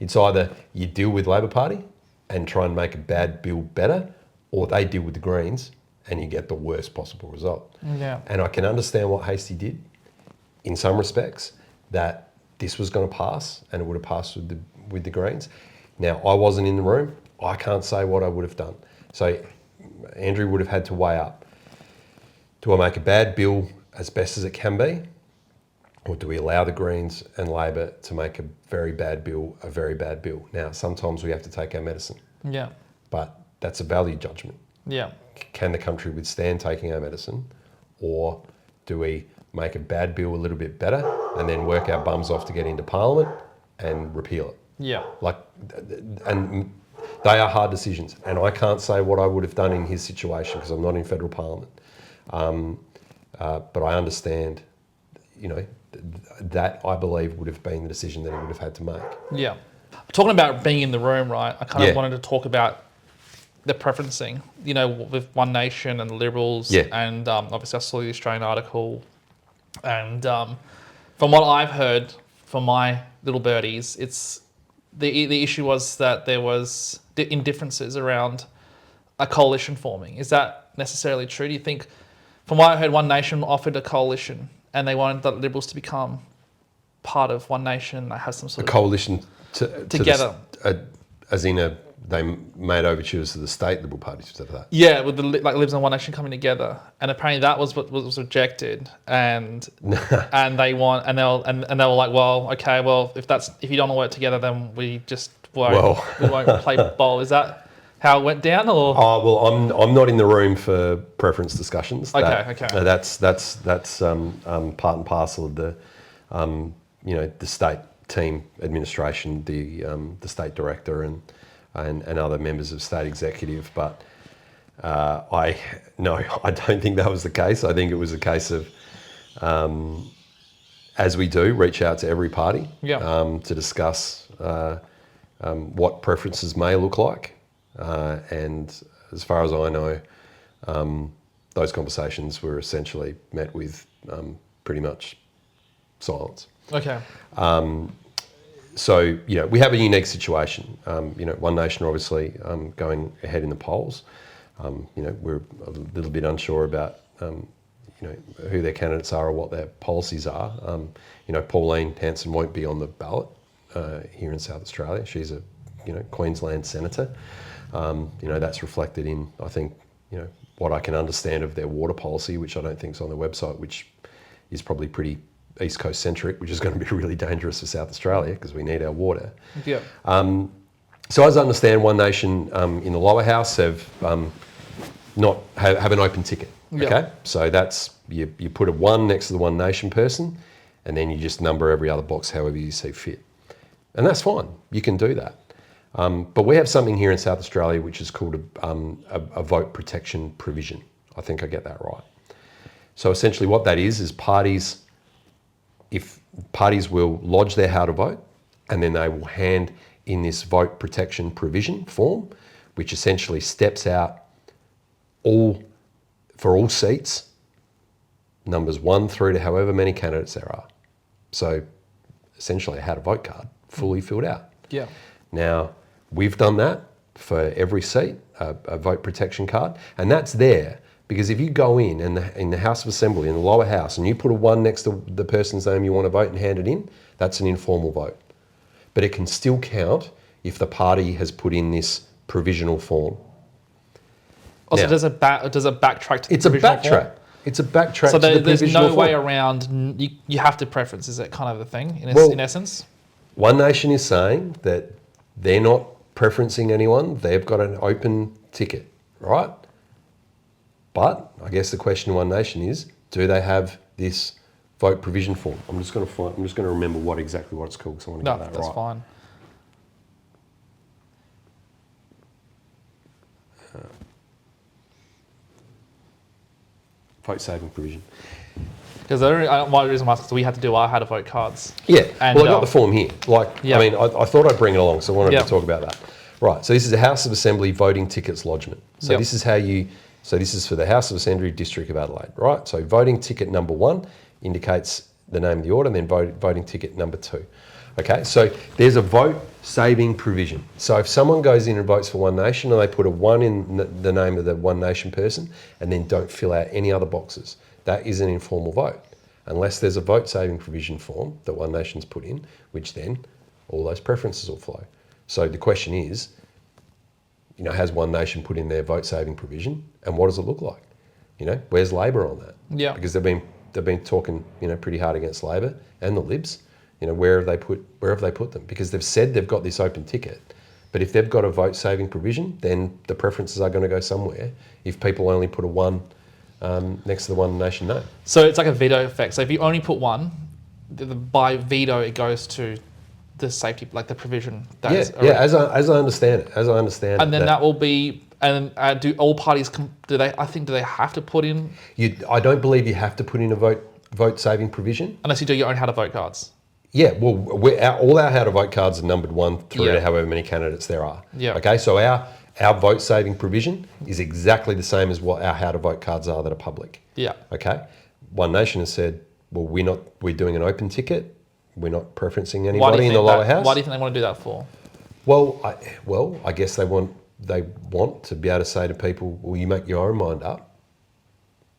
It's either you deal with Labor Party and try and make a bad bill better, or they deal with the Greens and you get the worst possible result. Yeah. And I can understand what Hastie did in some respects, that this was going to pass and it would have passed with the Greens. Now, I wasn't in the room. I can't say what I would have done. So Andrew would have had to weigh up. Do I make a bad bill as best as it can be? Or do we allow the Greens and Labor to make a very bad bill a very bad bill? Now, sometimes we have to take our medicine. Yeah. But that's a value judgment. Yeah. Can the country withstand taking our medicine? Or do we make a bad bill a little bit better and then work our bums off to get into Parliament and repeal it? Yeah. And they are hard decisions. And I can't say what I would have done in his situation because I'm not in federal Parliament. But I understand, that I believe would have been the decision that he would have had to make. Yeah. Talking about being in the room, right? I kind of wanted to talk about the preferencing, with One Nation and the Liberals, Yeah. and obviously I saw the Australian article, and from what I've heard from my little birdies, it's the issue was that there was indifferences around a coalition forming. Is that necessarily true? Do you think, from what I heard, One Nation offered a coalition and they wanted the Liberals to become part of One Nation, they have some sort of coalition together. They made overtures to the state Liberal parties for that. Yeah, with the Libs and One Nation coming together, and apparently that was what was rejected, and they were like, well, okay, well, if you don't want to work together, then we just won't play ball. Is that how it went down, or? Oh well, I'm not in the room for preference discussions. Okay. That's part and parcel of the the state team administration, the state director and other members of state executive, but I don't think that was the case. I think it was a case of, as we do, reach out to every party to discuss what preferences may look like, and as far as I know, those conversations were essentially met with pretty much silence. Okay. So, we have a unique situation. One Nation are obviously going ahead in the polls. We're a little bit unsure about, who their candidates are or what their policies are. Pauline Hanson won't be on the ballot here in South Australia. She's a, Queensland senator. That's reflected in, I think, what I can understand of their water policy, which I don't think is on the website, which is probably pretty East Coast centric, which is going to be really dangerous for South Australia because we need our water. Yeah. So as I understand, One Nation in the lower house have an open ticket. Yeah. Okay, so that's you put a 1 next to the One Nation person, and then you just number every other box however you see fit, and that's fine. You can do that. But we have something here in South Australia which is called a vote protection provision. I think I get that right. So essentially, what that is parties. If parties will lodge their how to vote, and then they will hand in this vote protection provision form, which essentially steps out for all seats, numbers 1 through to however many candidates there are. So essentially a how to vote card, fully filled out. Yeah. Now, we've done that for every seat, a vote protection card, and that's there. Because if you go in the House of Assembly, in the lower house, and you put a 1 next to the person's name you want to vote and hand it in, that's an informal vote. But it can still count if the party has put in this provisional form. Also, does it backtrack to the it's a provisional backtrack. form? It's a backtrack so to the provisional there's no form. way around, you have to preference, is that kind of the thing, in essence? One Nation is saying that they're not preferencing anyone. They've got an open ticket, right? But I guess the question to One Nation is, do they have this vote provision form? I'm just going to remember exactly what it's called because I want to get that right. No, that's fine. Vote saving provision. Because my reason why is we had to do our how to vote cards. Yeah, and, well, I got the form here. I thought I'd bring it along, so I wanted to talk about that. Right, so this is the House of Assembly voting tickets lodgement. So this is this is for the House of Assembly District of Adelaide, right? So voting ticket number 1 indicates the name of the order, and then voting ticket number 2. Okay, so there's a vote saving provision. So if someone goes in and votes for One Nation and they put a 1 in the name of the One Nation person and then don't fill out any other boxes, that is an informal vote. Unless there's a vote saving provision form that One Nation's put in, which then all those preferences will flow. So the question is, has One Nation put in their vote saving provision, and what does it look like? Where's Labor on that? Yeah. Because they've been talking, pretty hard against Labor and the Libs. Where have they put them? Because they've said they've got this open ticket, but if they've got a vote saving provision, then the preferences are going to go somewhere. If people only put a 1 next to the One Nation name. So it's like a veto effect. So if you only put 1, by veto it goes to the safety, like the provision. As I understand it. And then that will be. And do all parties? Do they have to put in? I don't believe you have to put in a vote saving provision unless you do your own how to vote cards. Yeah, well, all our how to vote cards are numbered 1 through to however many candidates there are. Yeah. Okay, so Our vote saving provision is exactly the same as what our how to vote cards are that are public. Yeah. Okay. One Nation has said, well, we're doing an open ticket. We're not preferencing Why do anybody you in the think lower that? house. Why do you think they want to do that for? Well, I guess they want to be able to say to people, well, you make your own mind up.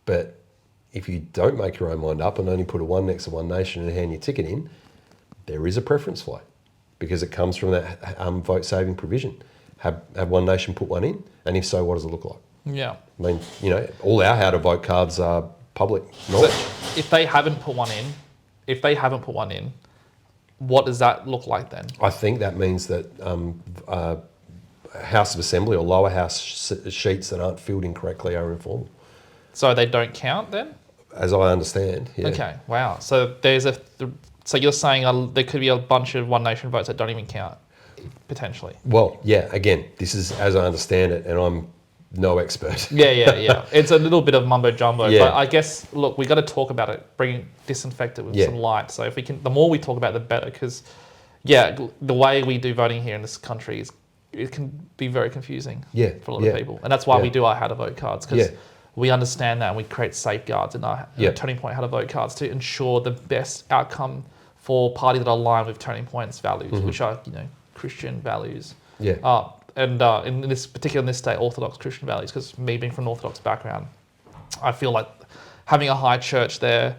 But if you don't make your own mind up and only put a 1 next to One Nation and hand your ticket in, there is a preference flow because it comes from that vote saving provision. Have One Nation put one in? And if so, what does it look like? Yeah. I mean, all our how to vote cards are public knowledge. So if they haven't put one in, what does that look like then? I think that means that House of Assembly or lower house sheets that aren't filled in correctly are informal. So they don't count then? As I understand, yeah. Okay, wow. So so you're saying there could be a bunch of One Nation votes that don't even count, potentially? Well, yeah, again, this is as I understand it, and I'm no expert. Yeah. It's a little bit of mumbo jumbo, Yeah. but I guess, look, we got to talk about it, disinfect it with some light. So if we can, the more we talk about it, the better, because, the way we do voting here in this country it can be very confusing for a lot of people. And that's why we do our how to vote cards, because we understand that and we create safeguards in our Turning Point how to vote cards to ensure the best outcome for parties that are aligned with Turning Point's values, which are, Christian values. Yeah. And in this state, Orthodox Christian values, because me being from an Orthodox background, I feel like having a high church there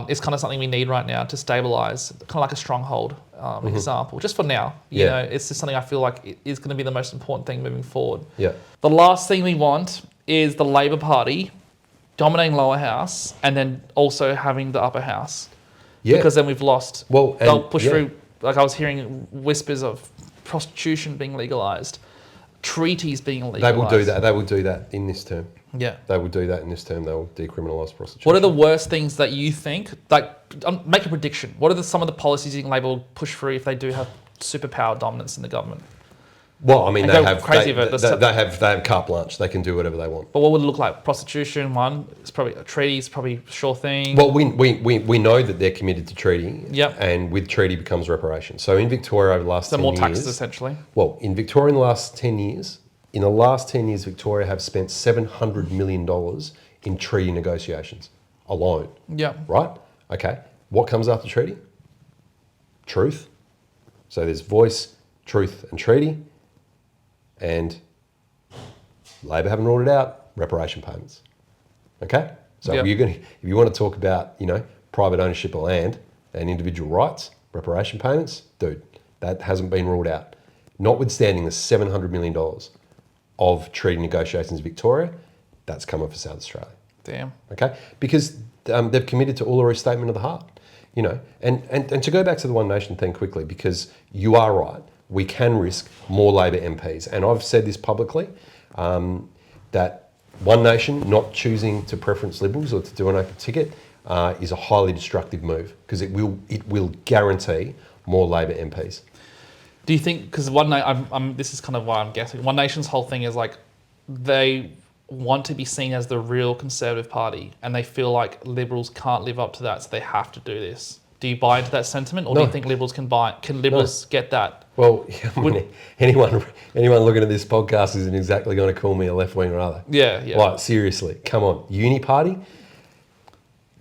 is kind of something we need right now to stabilize, kind of like a stronghold example, just for now. You know, it's just something I feel like it is going to be the most important thing moving forward. Yeah. The last thing we want is the Labor Party dominating lower house and then also having the upper house. Yeah. Because then we've lost. Well, they'll push through, like I was hearing whispers of prostitution being legalised, treaties being legalised. They will do that. They will do that in this term. Yeah. They will do that in this term. They will decriminalise prostitution. What are the worst things that you think, make a prediction. What are some of the policies you think Labor will push through if they do have superpower dominance in the government? Well, I mean, they have carte blanche. They can do whatever they want. But what would it look like? Prostitution, one. It's probably a treaty. It's probably a sure thing. Well, we know that they're committed to treaty. Yep. And with treaty becomes reparation. So in Victoria over the last 10 years... So more taxes, essentially. Well, in Victoria in the last 10 years, Victoria have spent $700 million in treaty negotiations alone. Yeah. Right? Okay. What comes after treaty? Truth. So there's voice, truth and treaty. And Labor haven't ruled it out, reparation payments. Okay? So if you want to talk about, private ownership of land and individual rights, reparation payments, dude, that hasn't been ruled out. Notwithstanding the $700 million of treaty negotiations in Victoria, that's coming for South Australia. Damn. Okay? Because they've committed to Uluru Statement of the Heart. And to go back to the One Nation thing quickly, because you are right, we can risk more Labor MPs. And I've said this publicly, that One Nation not choosing to preference Liberals or to do an open ticket is a highly destructive move, because it will guarantee more Labor MPs. Do you think, because this is kind of why I'm guessing, One Nation's whole thing is like they want to be seen as the real Conservative Party and they feel like Liberals can't live up to that, so they have to do this. Do you buy into that sentiment, or do you think Liberals can Liberals get that? Well, anyone looking at this podcast isn't exactly going to call me a left wing or other. Yeah. Like, seriously, come on. Uni Party?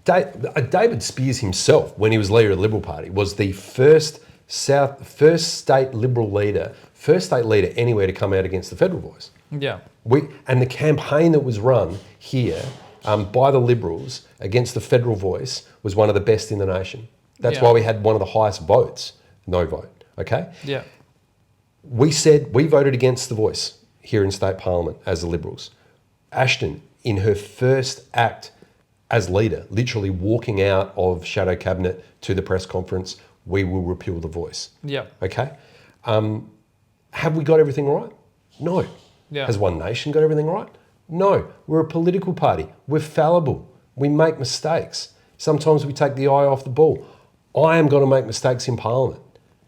David Spears himself, when he was leader of the Liberal Party, was the first state Liberal leader, first state leader anywhere to come out against the federal voice. Yeah. And the campaign that was run here by the Liberals against the federal voice was one of the best in the nation. That's why we had one of the highest votes, no vote, okay? Yeah. We voted against the voice here in state parliament as the Liberals. Ashton, in her first act as leader, literally walking out of shadow cabinet to the press conference, we will repeal the voice. Yeah. Okay? Have we got everything right? No. Yeah. Has One Nation got everything right? No. We're a political party. We're fallible. We make mistakes. Sometimes we take the eye off the ball. I am going to make mistakes in Parliament,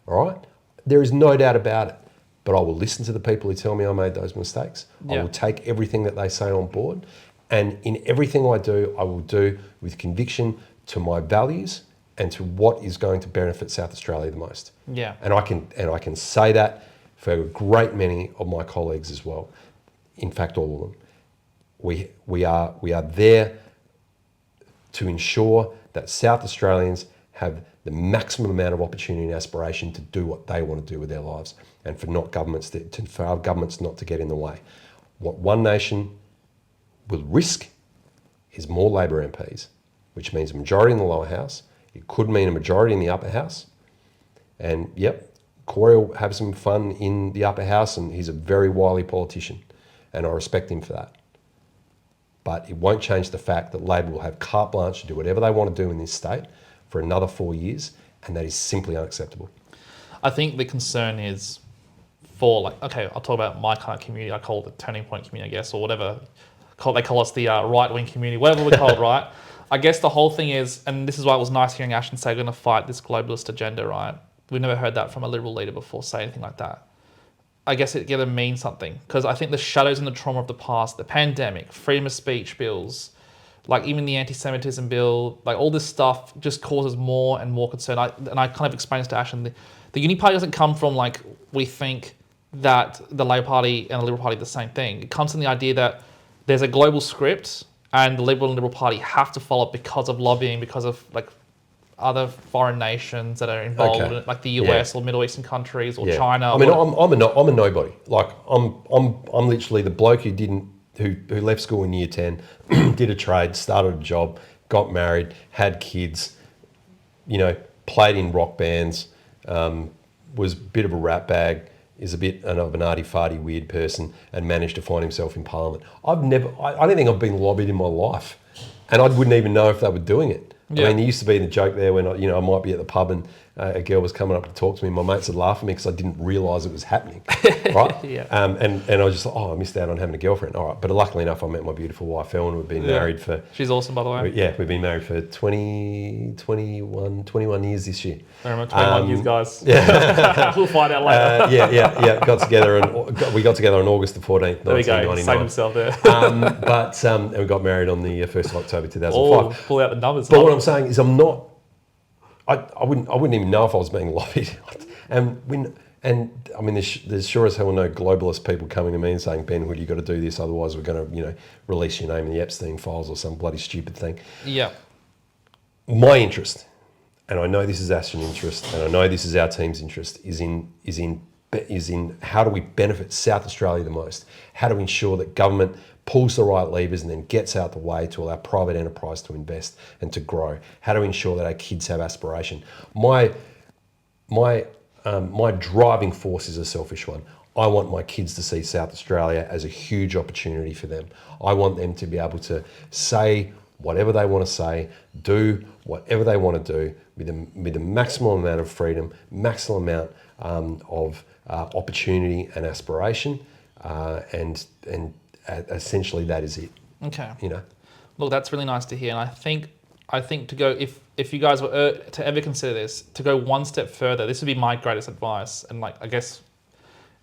all right? There is no doubt about it. But I will listen to the people who tell me I made those mistakes. Yeah. I will take everything that they say on board. And in everything I will do with conviction to my values and to what is going to benefit South Australia the most. Yeah. And I can say that for a great many of my colleagues as well. In fact, all of them. We are there to ensure that South Australians have the maximum amount of opportunity and aspiration to do what they want to do with their lives, and for our governments not to get in the way. What One Nation will risk is more Labor MPs, which means a majority in the lower house. It could mean a majority in the upper house. And yep, Corey will have some fun in the upper house, and he's a very wily politician, and I respect him for that. But it won't change the fact that Labor will have carte blanche to do whatever they want to do in this state for another 4 years, and that is simply unacceptable. I think the concern is for, like, okay, I'll talk about my kind of community. I call it the turning point community, I guess, or whatever. They call us the right-wing community, whatever we're called, right? I guess the whole thing is, and this is why it was nice hearing Ashton say we're going to fight this globalist agenda, right? We've never heard that from a Liberal leader before say anything like that. I guess it going to mean something, because I think the shadows and the trauma of the past, the pandemic, freedom of speech bills, like even the anti-Semitism bill, like all this stuff just causes more and more concern. And I kind of explained this to Ashton. The Uni Party doesn't come from like we think that the Labor Party and the Liberal Party are the same thing. It comes from the idea that there's a global script and the Liberal and Liberal Party have to follow it because of lobbying, because of like other foreign nations that are involved in it, like the US or Middle Eastern countries or China. I mean, I'm a nobody. Like I'm literally the bloke who left school in year 10, did a trade, started a job, got married, had kids, played in rock bands, was a bit of a rat bag, is a bit of an arty-farty weird person, and managed to find himself in Parliament. I don't think I've been lobbied in my life, and I wouldn't even know if they were doing it. Yeah. I mean, there used to be the joke there when I might be at the pub and a girl was coming up to talk to me. My mates would laugh at me because I didn't realise it was happening, right? Yeah. And I was just like, I missed out on having a girlfriend. All right, but luckily enough, I met my beautiful wife, Ellen. We've been married for... She's awesome, by the way. Yeah, we've been married for 21 years this year. I remember 21 years, guys. Yeah. We'll find out later. Yeah. We got together on August the 14th, 1999. There we go, save himself there. And we got married on the 1st of October 2005. Oh, pull out the numbers. But what I'm saying is I wouldn't even know if I was being lobbied. There's sure as hell no globalist people coming to me and saying, Ben Hood, you've got to do this, otherwise we're going to, release your name in the Epstein files or some bloody stupid thing. Yeah. My interest, and I know this is Ashton's interest, and I know this is our team's interest, is in how do we benefit South Australia the most? How do we ensure that government pulls the right levers and then gets out the way to allow private enterprise to invest and to grow? How do we ensure that our kids have aspiration? My driving force is a selfish one. I want my kids to see South Australia as a huge opportunity for them. I want them to be able to say whatever they want to say, do whatever they want to do with the maximum amount of freedom, maximum amount of opportunity and aspiration, and essentially that is it. Okay. Look, that's really nice to hear, and I think to go, if you guys were to ever consider this, to go one step further, this would be my greatest advice, and I guess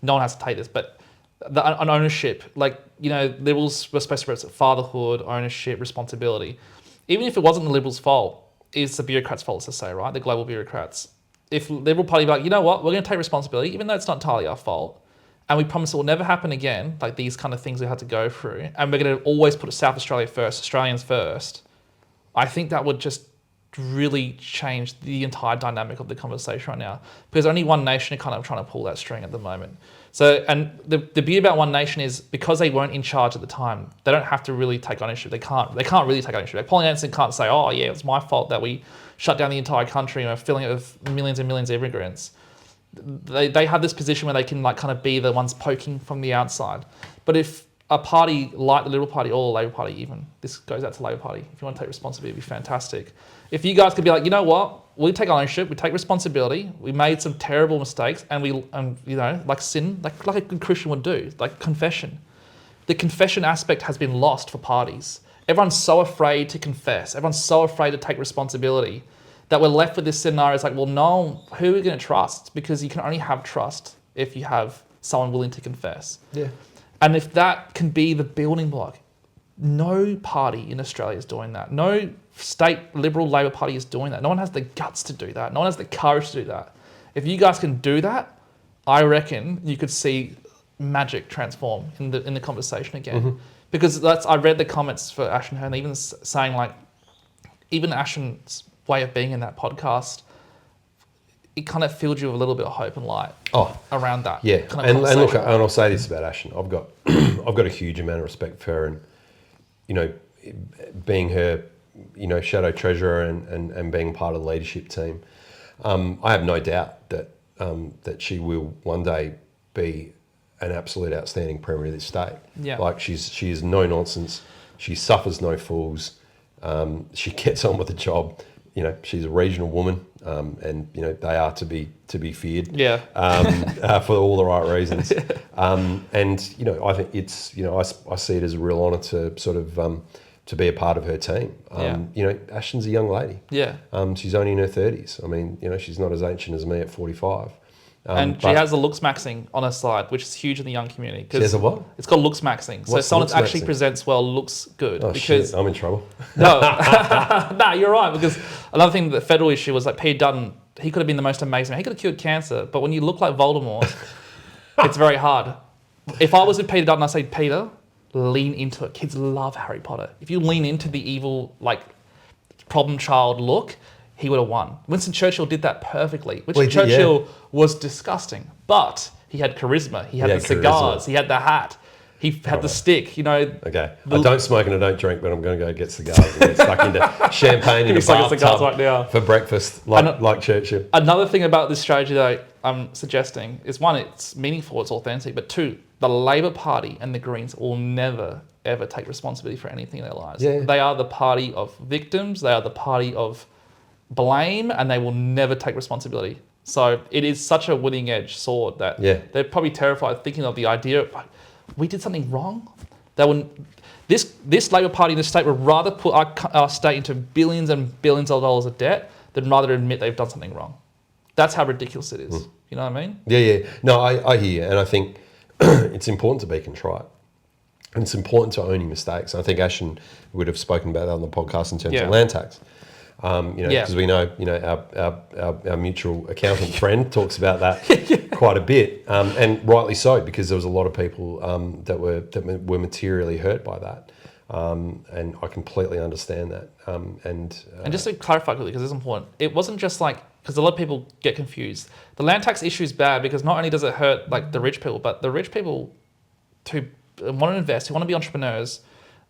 no one has to take this, but an ownership, Liberals were supposed to represent fatherhood, ownership, responsibility. Even if it wasn't the Liberals' fault, it's the bureaucrats' fault, to say, right? The global bureaucrats. If Liberal Party be like, you know what, we're going to take responsibility, even though it's not entirely our fault, and we promise it will never happen again, like these kind of things we had to go through, and we're going to always put South Australia first, Australians first, I think that would just really change the entire dynamic of the conversation right now, because only One Nation are kind of trying to pull that string at the moment. So, and the beauty about One Nation is because they weren't in charge at the time, they don't have to really take ownership. They can't really take ownership. Like Pauline Anderson can't say, oh yeah, it was my fault that we shut down the entire country and we're filling it with millions and millions of immigrants. They have this position where they can kind of be the ones poking from the outside. But if a party like the Liberal Party or the Labor Party even, this goes out to the Labor Party, if you want to take responsibility, it'd be fantastic. If you guys could be like, you know what, we take ownership, we take responsibility, we made some terrible mistakes, and like sin, like a good Christian would do, like confession. The confession aspect has been lost for parties. Everyone's so afraid to confess, everyone's so afraid to take responsibility, that we're left with this scenario. It's like, well, no, who are we going to trust? Because you can only have trust if you have someone willing to confess. Yeah. And if that can be the building block, no party in Australia is doing that. No state Liberal Labor Party is doing that. No one has the guts to do that. No one has the courage to do that. If you guys can do that, I reckon you could see magic transform in the conversation again. Because I read the comments for Ash and her, and even saying like, even Ashton's way of being in that podcast, it kind of filled you with a little bit of hope and light around that. Yeah, kind of and look, and I'll say this about Ashton. I've got a huge amount of respect for her, and you know, being her, you know, shadow treasurer and being part of the leadership team. I have no doubt that that she will one day be an absolute outstanding premier of this state. Yeah. Like she is no nonsense. She suffers no fools. She gets on with the job. You know, she's a regional woman, and you know they are to be feared. Yeah. For all the right reasons. And you know, I think it's, you know, I see it as a real honour to sort of to be a part of her team. You know, Ashton's a young lady. Yeah. She's only in her 30s. I mean, you know, she's not as ancient as me at 45. And she has the looks maxing on her side, which is huge in the young community. She has a what? It's called looks maxing. So What's someone that looks actually maxing? presents well looks good. Oh because shit, I'm in trouble. No, no, you're right. Because another thing, the federal issue was like Peter Dutton. He could have been the most amazing. He could have cured cancer, but when you look like Voldemort, it's very hard. If I was with Peter Dutton, I'd say, Peter, lean into it. Kids love Harry Potter. If you lean into the evil, like problem child look, he would have won. Winston Churchill did that perfectly. Winston Churchill was disgusting, but he had charisma. He had the cigars. He had the hat. He had the stick, you know. Okay. I don't smoke and I don't drink, but I'm going to go get cigars and get stuck into champagne in a bathtub right now for breakfast, like Churchill. Another thing about this strategy that I'm suggesting is, one, it's meaningful, it's authentic, but two, the Labor Party and the Greens will never, ever take responsibility for anything in their lives. Yeah. They are the party of victims. They are the party of blame, and they will never take responsibility. So it is such a winning edge sword that they're probably terrified thinking of the idea of, we did something wrong. This Labor Party in this state would rather put our state into billions and billions of dollars of debt than rather admit they've done something wrong. That's how ridiculous it is. You know what I mean? Yeah. No, I hear you. And I think it's important to be contrite. And it's important to own your mistakes. I think Ashton would have spoken about that on the podcast in terms of land tax. You know, because we know, you know, our mutual accountant friend talks about that quite a bit, and rightly so, because there was a lot of people that were materially hurt by that, and I completely understand that. And just to clarify quickly, because it's important, it wasn't just like, because a lot of people get confused. The land tax issue is bad because not only does it hurt like the rich people, but the rich people who want to invest, who want to be entrepreneurs,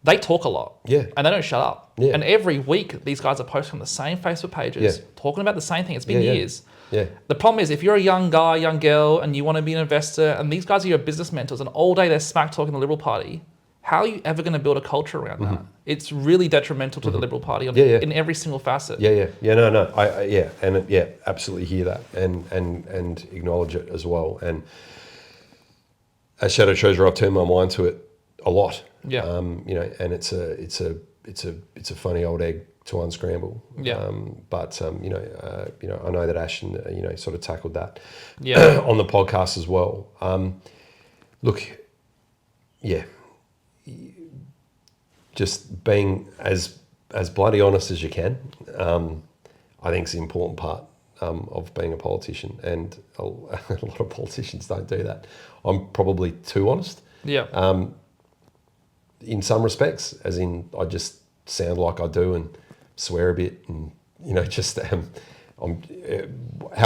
they talk a lot, and they don't shut up. And every week, these guys are posting on the same Facebook pages, talking about the same thing. It's been years. The problem is, if you're a young guy, young girl, and you want to be an investor, and these guys are your business mentors, and all day they're smack talking the Liberal Party, how are you ever going to build a culture around that? It's really detrimental to the Liberal Party in every single facet. No. I absolutely hear that and acknowledge it as well. And as Shadow Treasurer, I've turned my mind to it a lot. You know, and it's a funny old egg to unscramble. But you know, I know that Ashton, you know, sort of tackled that on the podcast as well. Look, just being as bloody honest as you can, I think is the important part of being a politician, and a lot of politicians don't do that. I'm probably too honest. In some respects, as in I just sound like I do and swear a bit, and you know, just how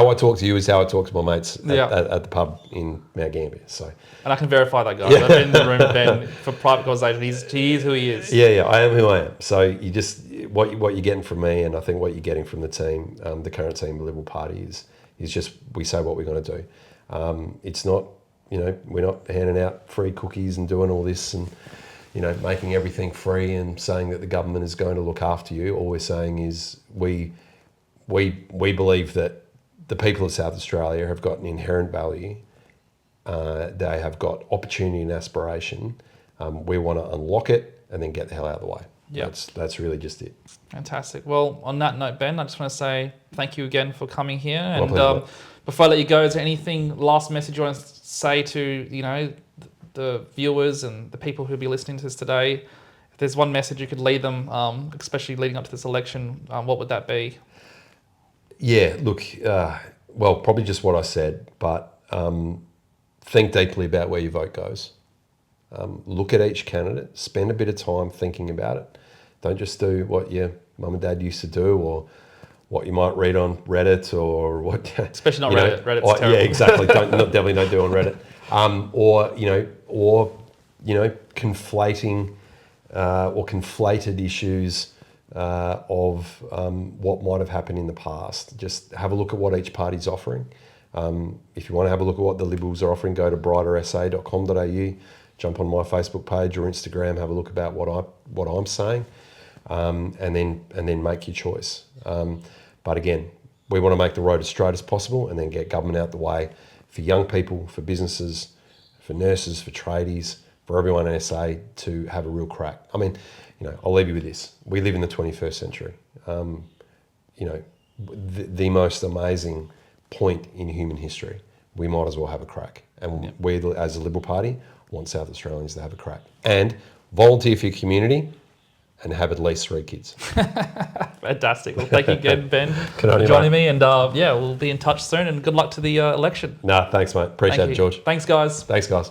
I talk to you is how I talk to my mates at the pub in Mount Gambier. So, and I can verify that, guys. I've been in the room with Ben for private conversation. He is who he is. Yeah, I am who I am. So you just what you're getting from me, and I think what you're getting from the team, the current team, the Liberal Party, is just we say what we're going to do. It's not, you know, we're not handing out free cookies and doing all this and, you know, making everything free and saying that the government is going to look after you. All we're saying is we believe that the people of South Australia have got an inherent value. They have got opportunity and aspiration. We want to unlock it and then get the hell out of the way. That's really just it. Fantastic. Well, on that note, Ben, I just want to say thank you again for coming here. My And pleasure. before I let you go, is there anything, last message you want to say to, you know, the viewers and the people who'll be listening to this today? If there's one message you could lead them, especially leading up to this election, what would that be? Yeah, look, well, probably just what I said, but think deeply about where your vote goes. Look at each candidate, spend a bit of time thinking about it. Don't just do what your mum and dad used to do, or what you might read on Reddit, or what. Especially not Reddit. Reddit's terrible. Yeah, exactly. Definitely don't do on Reddit. Or conflating or conflated issues of what might have happened in the past. Just have a look at what each party's offering. If you want to have a look at what the Liberals are offering, go to brightersa.com.au, jump on my Facebook page or Instagram, have a look about what I'm saying, and then make your choice. But again, we want to make the road as straight as possible, and then get government out the way for young people, for businesses, for nurses, for tradies, for everyone in SA to have a real crack. I mean, I'll leave you with this. We live in the 21st century. The most amazing point in human history. We might as well have a crack. And we, as a Liberal Party, want South Australians to have a crack. And volunteer for your community and have at least 3 kids. Fantastic. Well, thank you again, Ben, For joining me. And we'll be in touch soon, and good luck to the election. Thanks, mate. Appreciate it, George. Thanks, guys. Thanks, guys.